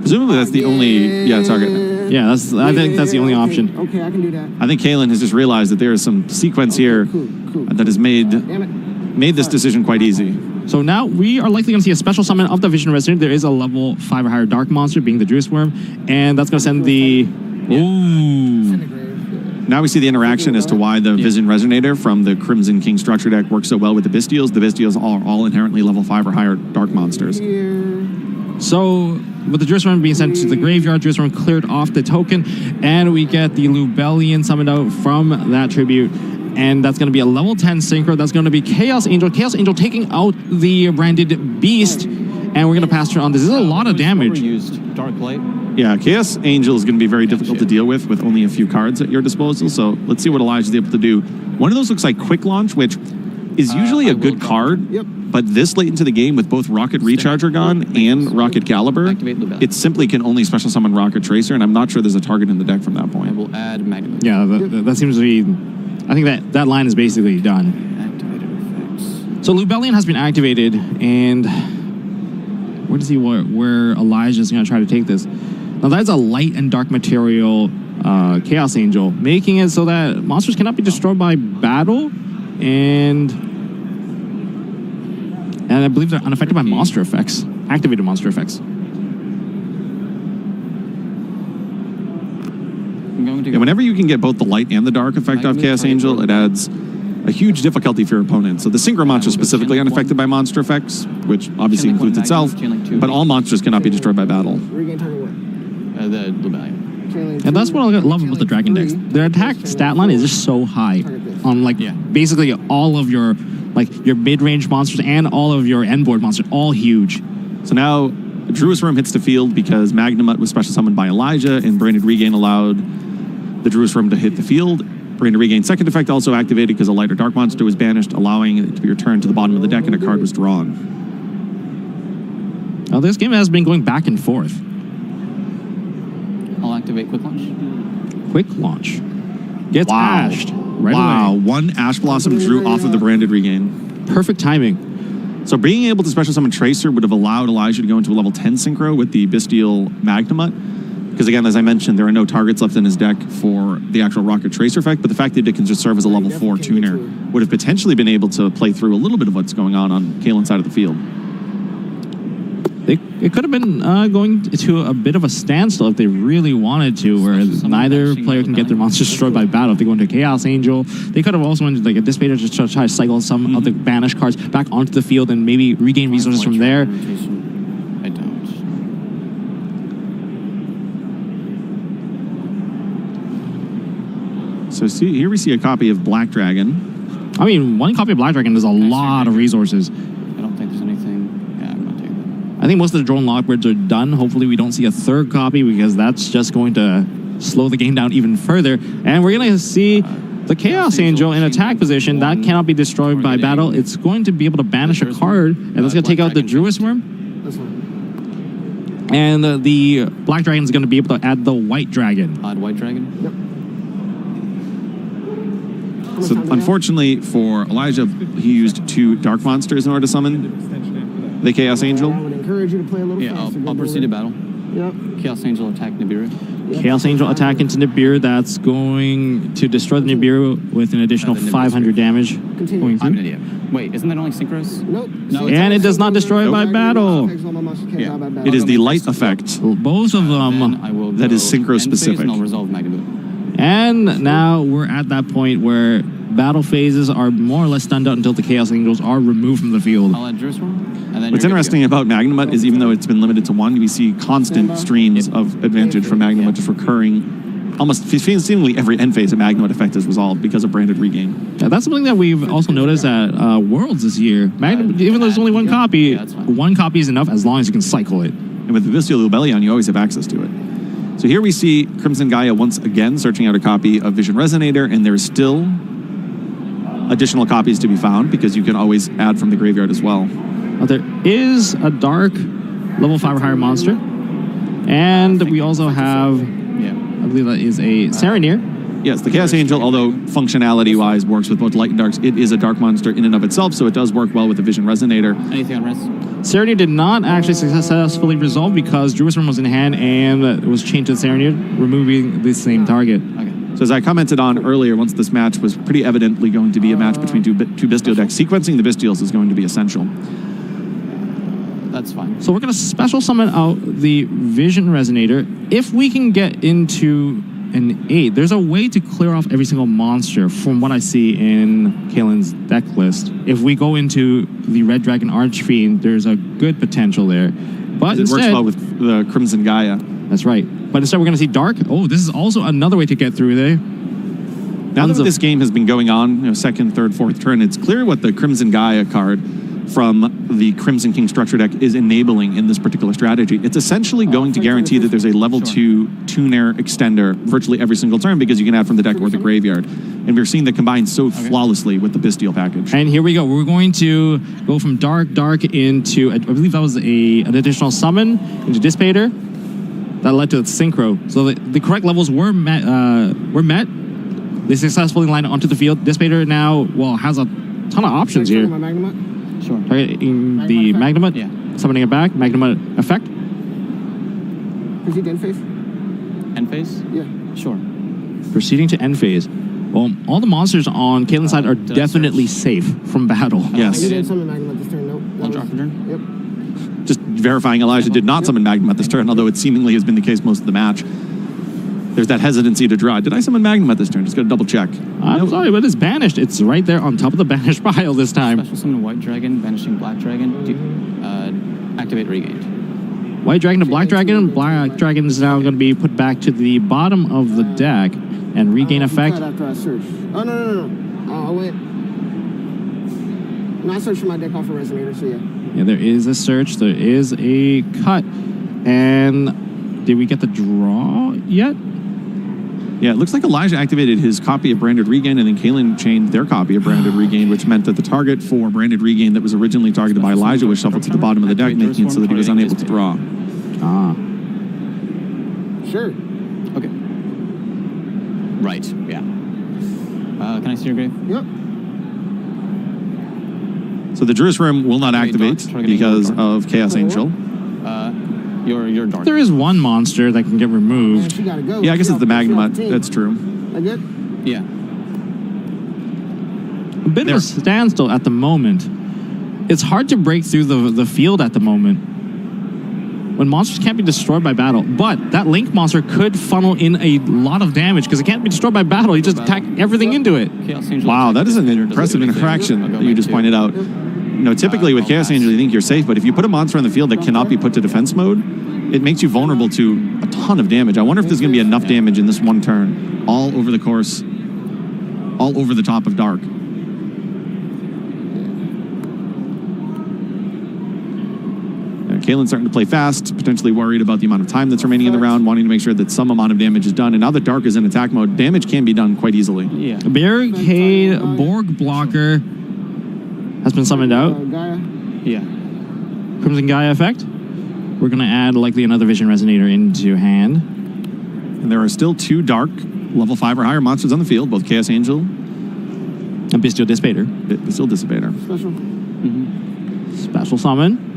Presumably that's the only target. Yeah, I think that's the only option. Okay, I can do that. I think Kalen has just realized that there is some sequence here that has made this decision quite easy. So now we are likely going to see a special summon of the Vision Resonator. There is a level 5 or higher dark monster, being the Druid Worm, and that's going to send the... Ooh. Now we see the interaction as to why the Vision Resonator from the Crimson King structure deck works so well with the Bystials. The Bystials are all inherently level 5 or higher dark monsters. So with the Druid Worm being sent to the graveyard, Druid Worm cleared off the token, and we get the Lubellian summoned out from that tribute. And that's going to be a level 10 synchro. That's going to be Chaos Angel. Chaos Angel taking out the branded beast. And we're going to pass turn on. This is a lot of damage. Used Dark Light. Yeah, Chaos Angel is going to be very difficult to deal with only a few cards at your disposal. So let's see what Elijah is able to do. One of those looks like Quick Launch, which is usually a good card. But this late into the game with both Rocket Recharger gone and Rocket Caliber, it simply can only special summon Rocket Tracer. And I'm not sure there's a target in the deck from that point. I will add Magnemute. Yeah, that seems to be... I think that line is basically done. Activated effects. So Lubellian has been activated, and where does he where Elijah's going to try to take this? Now that's a light and dark material Chaos Angel, making it so that monsters cannot be destroyed by battle, and I believe they're unaffected by monster effects, activated monster effects. Yeah, whenever you can get both the light and the dark effect off Chaos Angel, it adds a huge difficulty for your opponent. So the Synchro monster is specifically unaffected by monster effects, which obviously includes itself, but all monsters cannot be destroyed by battle. Regain target what? The Lubellian. And that's what I love about the Dragon decks. Their attack stat line is just so high on basically all of your your mid-range monsters and all of your end-board monsters, all huge. So now Druid Worm hits the field because Magnemut was special summoned by Elijah, and Branded Regain allowed the Druid Worm to hit the field. Branded Regain second effect also activated because a light or dark monster was banished, allowing it to be returned to the bottom of the deck and a card was drawn. Now this game has been going back and forth. I'll activate Quick Launch. Quick Launch. Gets ashed right away. One Ash Blossom drew off of the Branded Regain. Perfect timing. So being able to special summon Tracer would have allowed Elijah to go into a level 10 synchro with the Bystial Magnemut. Because again, as I mentioned, there are no targets left in his deck for the actual Rocket Tracer effect, but the fact that it can just serve as a level 4 tuner would have potentially been able to play through a little bit of what's going on Kalen's side of the field. It could have been going to a bit of a standstill if they really wanted to, where neither player can get their monsters destroyed by battle. If they go into Chaos Angel, they could have also went into like a Dissipator just to try to cycle some of the banished cards back onto the field and maybe regain resources from there. I don't. So here we see a copy of Black Dragon. I mean, one copy of Black Dragon is a lot of resources. I don't think there's anything. Yeah, I'm not taking that. I think most of the drone lockbirds are done. Hopefully we don't see a third copy because that's just going to slow the game down even further. And we're going to see the Chaos Angel in attack position. That cannot be destroyed by battle. It's going to be able to banish a card, and that's going to take out the Druid Worm. This one. And the Black Dragon is going to be able to add the White Dragon. Odd White Dragon? Yep. So unfortunately for Elijah, he used 2 Dark Monsters in order to summon the Chaos Angel. I would encourage you to play a little Yeah, faster. I'll proceed to battle. Yep. Chaos Angel attack Nibiru. Chaos Angel attack into Nibiru. That's going to destroy the Nibiru with an additional 500 damage. Continue. Going I'm an through. idiot. Wait, isn't that only Synchros? Nope. No, And it does not destroy it by battle. Yeah. It is the light effect Both of Then them. I will that go is synchro end phase specific. And I'll resolve Magnaboot. And now we're at that point where battle phases are more or less stunned out until the Chaos Angels are removed from the field. I'll add Jerusalem. And then What's interesting about Magnemut is even though it's been limited to 1, we see constant streams of advantage from Magnemut just recurring. Almost seemingly every end phase of Magnemut effect is resolved because of branded regain. Yeah, that's something that we've also noticed at Worlds this year. Even though there's only one copy, that's fine. one copy is enough as long as you can cycle it. And with the Bystial Lubellion, you always have access to it. So here we see Crimson Gaia once again searching out a copy of Vision Resonator, and there's still additional copies to be found because you can always add from the graveyard as well. There is a dark level 5 or higher monster. And we also have, Yeah. I believe that is a Serenir. Yes, the Chaos Angel, although functionality-wise works with both light and darks, it is a dark monster in and of itself, so it does work well with the Vision Resonator. Anything on rest? Serenir did not actually successfully resolve because Druid Worm was in hand and it was changed to Serenir, removing the same target. Okay. So as I commented on earlier, once this match was pretty evidently going to be a match between two Bystial decks, sequencing the Bystials is going to be essential. That's fine. So we're going to special summon out the Vision Resonator. If we can get into an 8, there's a way to clear off every single monster from what I see in Kalen's deck list. If we go into the Red Dragon Archfiend, there's a good potential there. But It works well with the Crimson Gaia. That's right. But instead we're going to see Dark. Oh, this is also another way to get through there. Now that this game has been going on, second, third, fourth turn, it's clear what the Crimson Gaia card from the Crimson King structure deck is enabling in this particular strategy. It's essentially going to guarantee that there's a level 2 tuner extender virtually every single turn because you can add from the deck or the graveyard. And we're seeing that combined so flawlessly with the Bystial package. And here we go. We're going to go from Dark into, I believe that was an additional summon into Dissipator. That led to Synchro. So the correct levels were met. They successfully lined onto the field. Dissipator now, has a ton of options here. Sure. Targeting the Magnemut, Yeah. summoning it back, Magnemut effect. Is he dead face? End phase? Yeah. Sure. Proceeding to end phase. Well, all the monsters on Kalen's side are did I definitely safe from battle. Yes. You didn't summon Magma this turn, nope. I'll drop the turn? Yep. Just verifying Elijah did not summon Magnum at this turn, although it seemingly has been the case most of the match. There's that hesitancy to draw. Did I summon Magnum at this turn? Just got to double check. I'm sorry, but it's banished. It's right there on top of the banished pile this time. Special summon White Dragon, banishing Black Dragon. Activate Regained. White Dragon to Black Dragon. Black Dragon is now going to be put back to the bottom of the deck and regain effect. After I searched. Oh, no. I went. No, I searched for my deck off a Resonator, so yeah. Yeah, there is a search. There is a cut. And did we get the draw yet? Yeah, it looks like Elijah activated his copy of Branded Regain, and then Kalen chained their copy of Branded Regain, which meant that the target for Branded Regain that was originally targeted by Elijah was shuffled to the bottom of the deck, making it so that he was unable to draw. Ah. Sure. Okay. Right, yeah. Can I see your grave? Yep. So the Jerusalem will not Targeting activate dark, targeting because dark. of Chaos Angel. Your dark. There is one monster that can get Man, removed. she gotta go. Yeah, I guess it's the Magnemite. Team. That's true. That good? Yeah. A bit of a standstill at the moment. It's hard to break through the field at the moment when monsters can't be destroyed by battle. But that Link monster could funnel in a lot of damage because it can't be destroyed by battle. You just attack everything into it. Chaos Angel Wow, that is an Dissipator doesn't impressive do anything. interaction I'll go that you back just to- pointed out. You know, typically with Chaos Angel, you think you're safe, but if you put a monster on the field that cannot be put to defense mode, it makes you vulnerable to a ton of damage. I wonder if there's going to be enough damage in this one turn, all over the course, all over the top of Dark. Kaelin's starting to play fast, potentially worried about the amount of time that's remaining in the round, wanting to make sure that some amount of damage is done. And now that Dark is in attack mode, damage can be done quite easily. Yeah. Barricade Borg Blocker has been summoned out. Gaia. Yeah. Crimson Gaia effect. We're going to add likely another Vision Resonator into hand. And there are still 2 Dark, level 5 or higher monsters on the field, both Chaos Angel And Bystial Dissipator. Bystial Dissipator. Special. Special summon.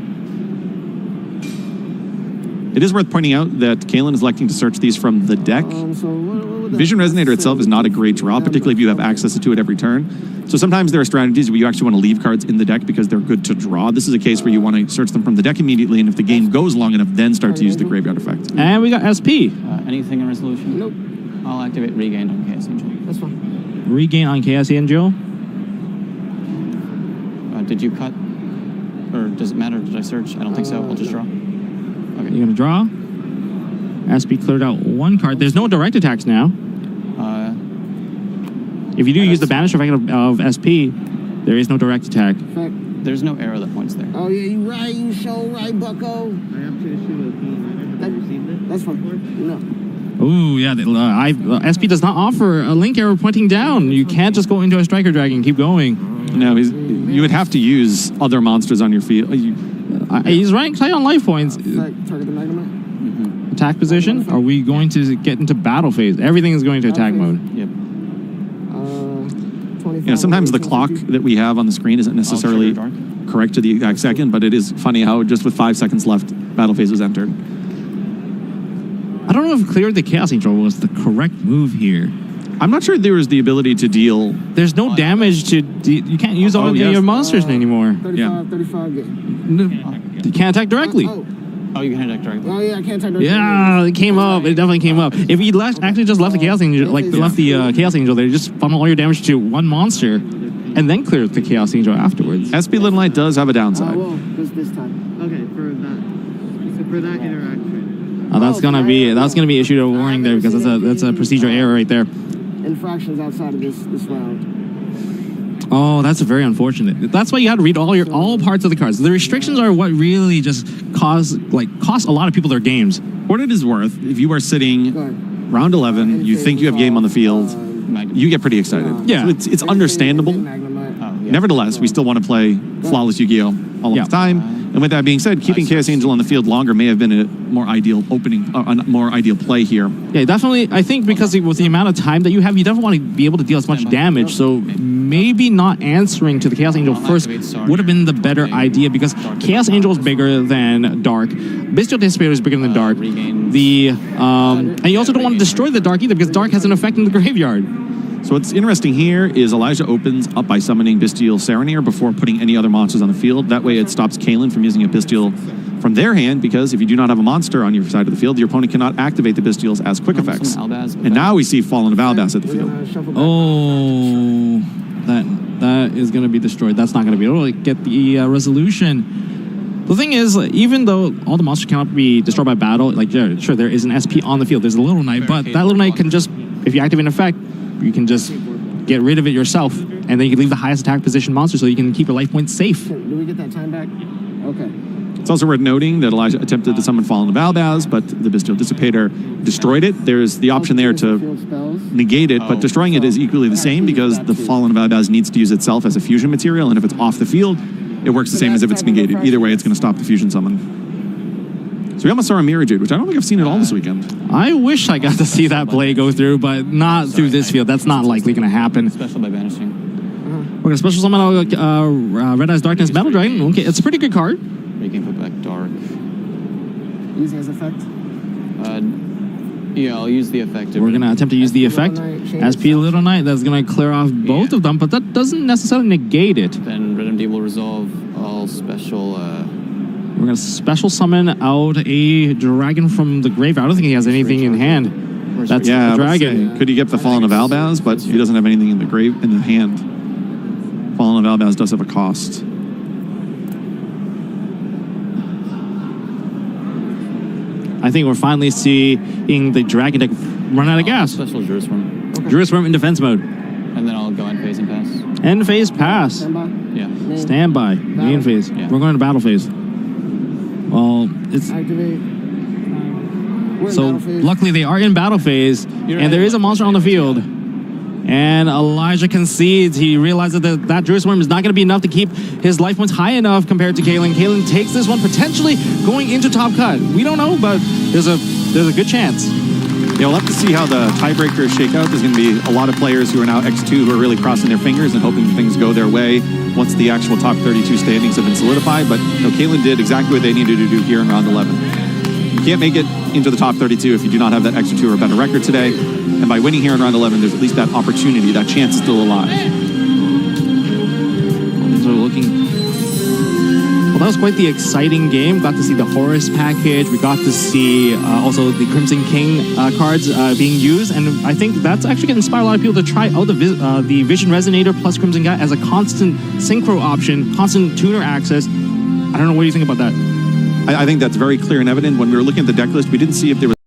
It is worth pointing out that Kaelin is electing to search these from the deck. So what would that Vision Resonator say? itself is not a great draw, particularly if you have access to it every turn. So sometimes there are strategies where you actually want to leave cards in the deck because they're good to draw. This is a case where you want to search them from the deck immediately, and if the game goes long enough, then start to use the graveyard effect. And we got SP. Anything in resolution? Nope. I'll activate Regained on Chaos Angel. That's fine. Regain on Chaos Angel. Did you cut? Or does it matter? Did I search? I don't think so. I'll just draw. Okay. You're going to draw. SP cleared out 1 card. There's no direct attacks now. If you do use the banish effect of SP, there is no direct attack. Fact. There's no arrow that points there. Oh, yeah, you right. You show right, bucko. I have to issue a key. Have you received it? That's fine. No. Ooh, yeah. SP does not offer a link arrow pointing down. You can't just go into a Striker Dragon and keep going. No, you would have to use other monsters on your field. He's ranked high on life points. Fact, target the Magnemite. Attack position. Are we going to get into battle phase? Everything is going to attack mode. Yep. 25. Sometimes the clock that we have on the screen isn't necessarily Dark. correct to the exact second, but it is funny how just with 5 seconds left, battle phase was entered. I don't know if clear the Chaos Angel was the correct move here. I'm not sure there was the ability to deal. There's no damage to... You can't use all of yes. your monsters anymore. 35 game. You can't attack directly. Oh, you can attack directly. Oh, yeah, I can't attack directly. Yeah, it came up. It definitely came up. If you actually just left the Chaos Angel, Chaos Angel there, you just funnel all your damage to 1 monster, and then clear the Chaos Angel afterwards. SP Little Knight does have a downside. Well, this time. Okay, for that interaction. That's gonna be issued a warning there because that's a procedural error right there. Infractions outside of this round. Oh, that's very unfortunate. That's why you had to read all parts of the cards. The restrictions are what really just cost a lot of people their games. What it is worth, if you are Go sitting ahead. round 11, you think you have game on the field, you get pretty excited. Yeah. So it's understandable. Magnemite. Oh, yeah. Nevertheless, we still want to play flawless YuGiOh all Yeah. of the time. And with that being said, keeping Chaos Angel on the field longer may have been a more ideal more ideal play here. Yeah, definitely. I think because with the amount of time that you have, you definitely want to be able to deal as much damage. So maybe not answering to the Chaos Angel first would have been the better idea because Chaos Angel is bigger than Dark. Bystial Dissipator is bigger than Dark. And you also don't want to destroy the Dark either because Dark has an effect in the graveyard. So what's interesting here is Elijah opens up by summoning Bystial Sereneer before putting any other monsters on the field. That way it stops Kaelin from using a Bystial from their hand, because if you do not have a monster on your side of the field, your opponent cannot activate the Bystials as quick effects. And now we see Fallen of Albaz at the field. Oh, that is going to be destroyed. That's not going to be able to get the resolution. The thing is, even though all the monsters cannot be destroyed by battle, sure, there is an SP on the field. There's a Little Knight, but that Little Knight can just, if you activate an effect, you can just get rid of it yourself, and then you can leave the highest attack position monster so you can keep your life points safe. Do we get that time back? Okay. It's also worth noting that Elijah attempted to summon Fallen of Albaz, but the Bystial Dissipator destroyed it. There's the option there to negate it, but destroying it is equally the same because the Fallen of Albaz needs to use itself as a fusion material, and if it's off the field, it works the same as if it's negated. Either way, it's going to stop the fusion summon. So we almost saw a Mirror Jade, which I don't think I've seen at all this weekend. I wish I got to see that play go through, but not through this field. That's not likely going to happen. Special by banishing. We're going to special summon Red Eyes Darkness Metal Dragon. Okay, it's a pretty good card. Regain put back dark. using his effect? Yeah, I'll use the effect. We're going to attempt to use the effect. SP Little Knight, that's going to clear off both of them, but that doesn't necessarily negate it. Then Rhythm D will resolve all special. We're going to special summon out a dragon from the graveyard. I don't think he has anything in hand. That's Yeah, the dragon. could he get the Fallen of Albaz? But he doesn't have anything in the hand. Fallen of Albaz does have a cost. I think we're finally seeing the dragon deck run out of gas. Special Jerusalem. Jerusalem in defense mode. And then I'll go end phase and pass. End phase pass. Standby. Yeah. Standby. Main phase. Yeah. We're going to battle phase. Well, it's Activate. We're in so battle phase. luckily they are in battle phase, and there is a monster on the field. And Elijah concedes. He realizes that Jerusalem is not going to be enough to keep his life points high enough compared to Kalen. Kalen takes this one, potentially going into top cut. We don't know, but there's a good chance. Yeah, we'll have to see how the tiebreakers shake out. There's going to be a lot of players who are now X2 who are really crossing their fingers and hoping things go their way once the actual top 32 standings have been solidified. But Kalen did exactly what they needed to do here in round 11. You can't make it into the top 32 if you do not have that X2 or better record today. And by winning here in round 11, there's at least that opportunity, that chance is still alive. So looking. Well, that was quite the exciting game. Got to see the Horus package. We got to see also the Crimson King cards being used, and I think that's actually going to inspire a lot of people to try out the Vision Resonator plus Crimson Guy as a constant synchro option, constant tuner access. I don't know, what do you think about that? I think that's very clear and evident. When we were looking at the deck list, we didn't see if there was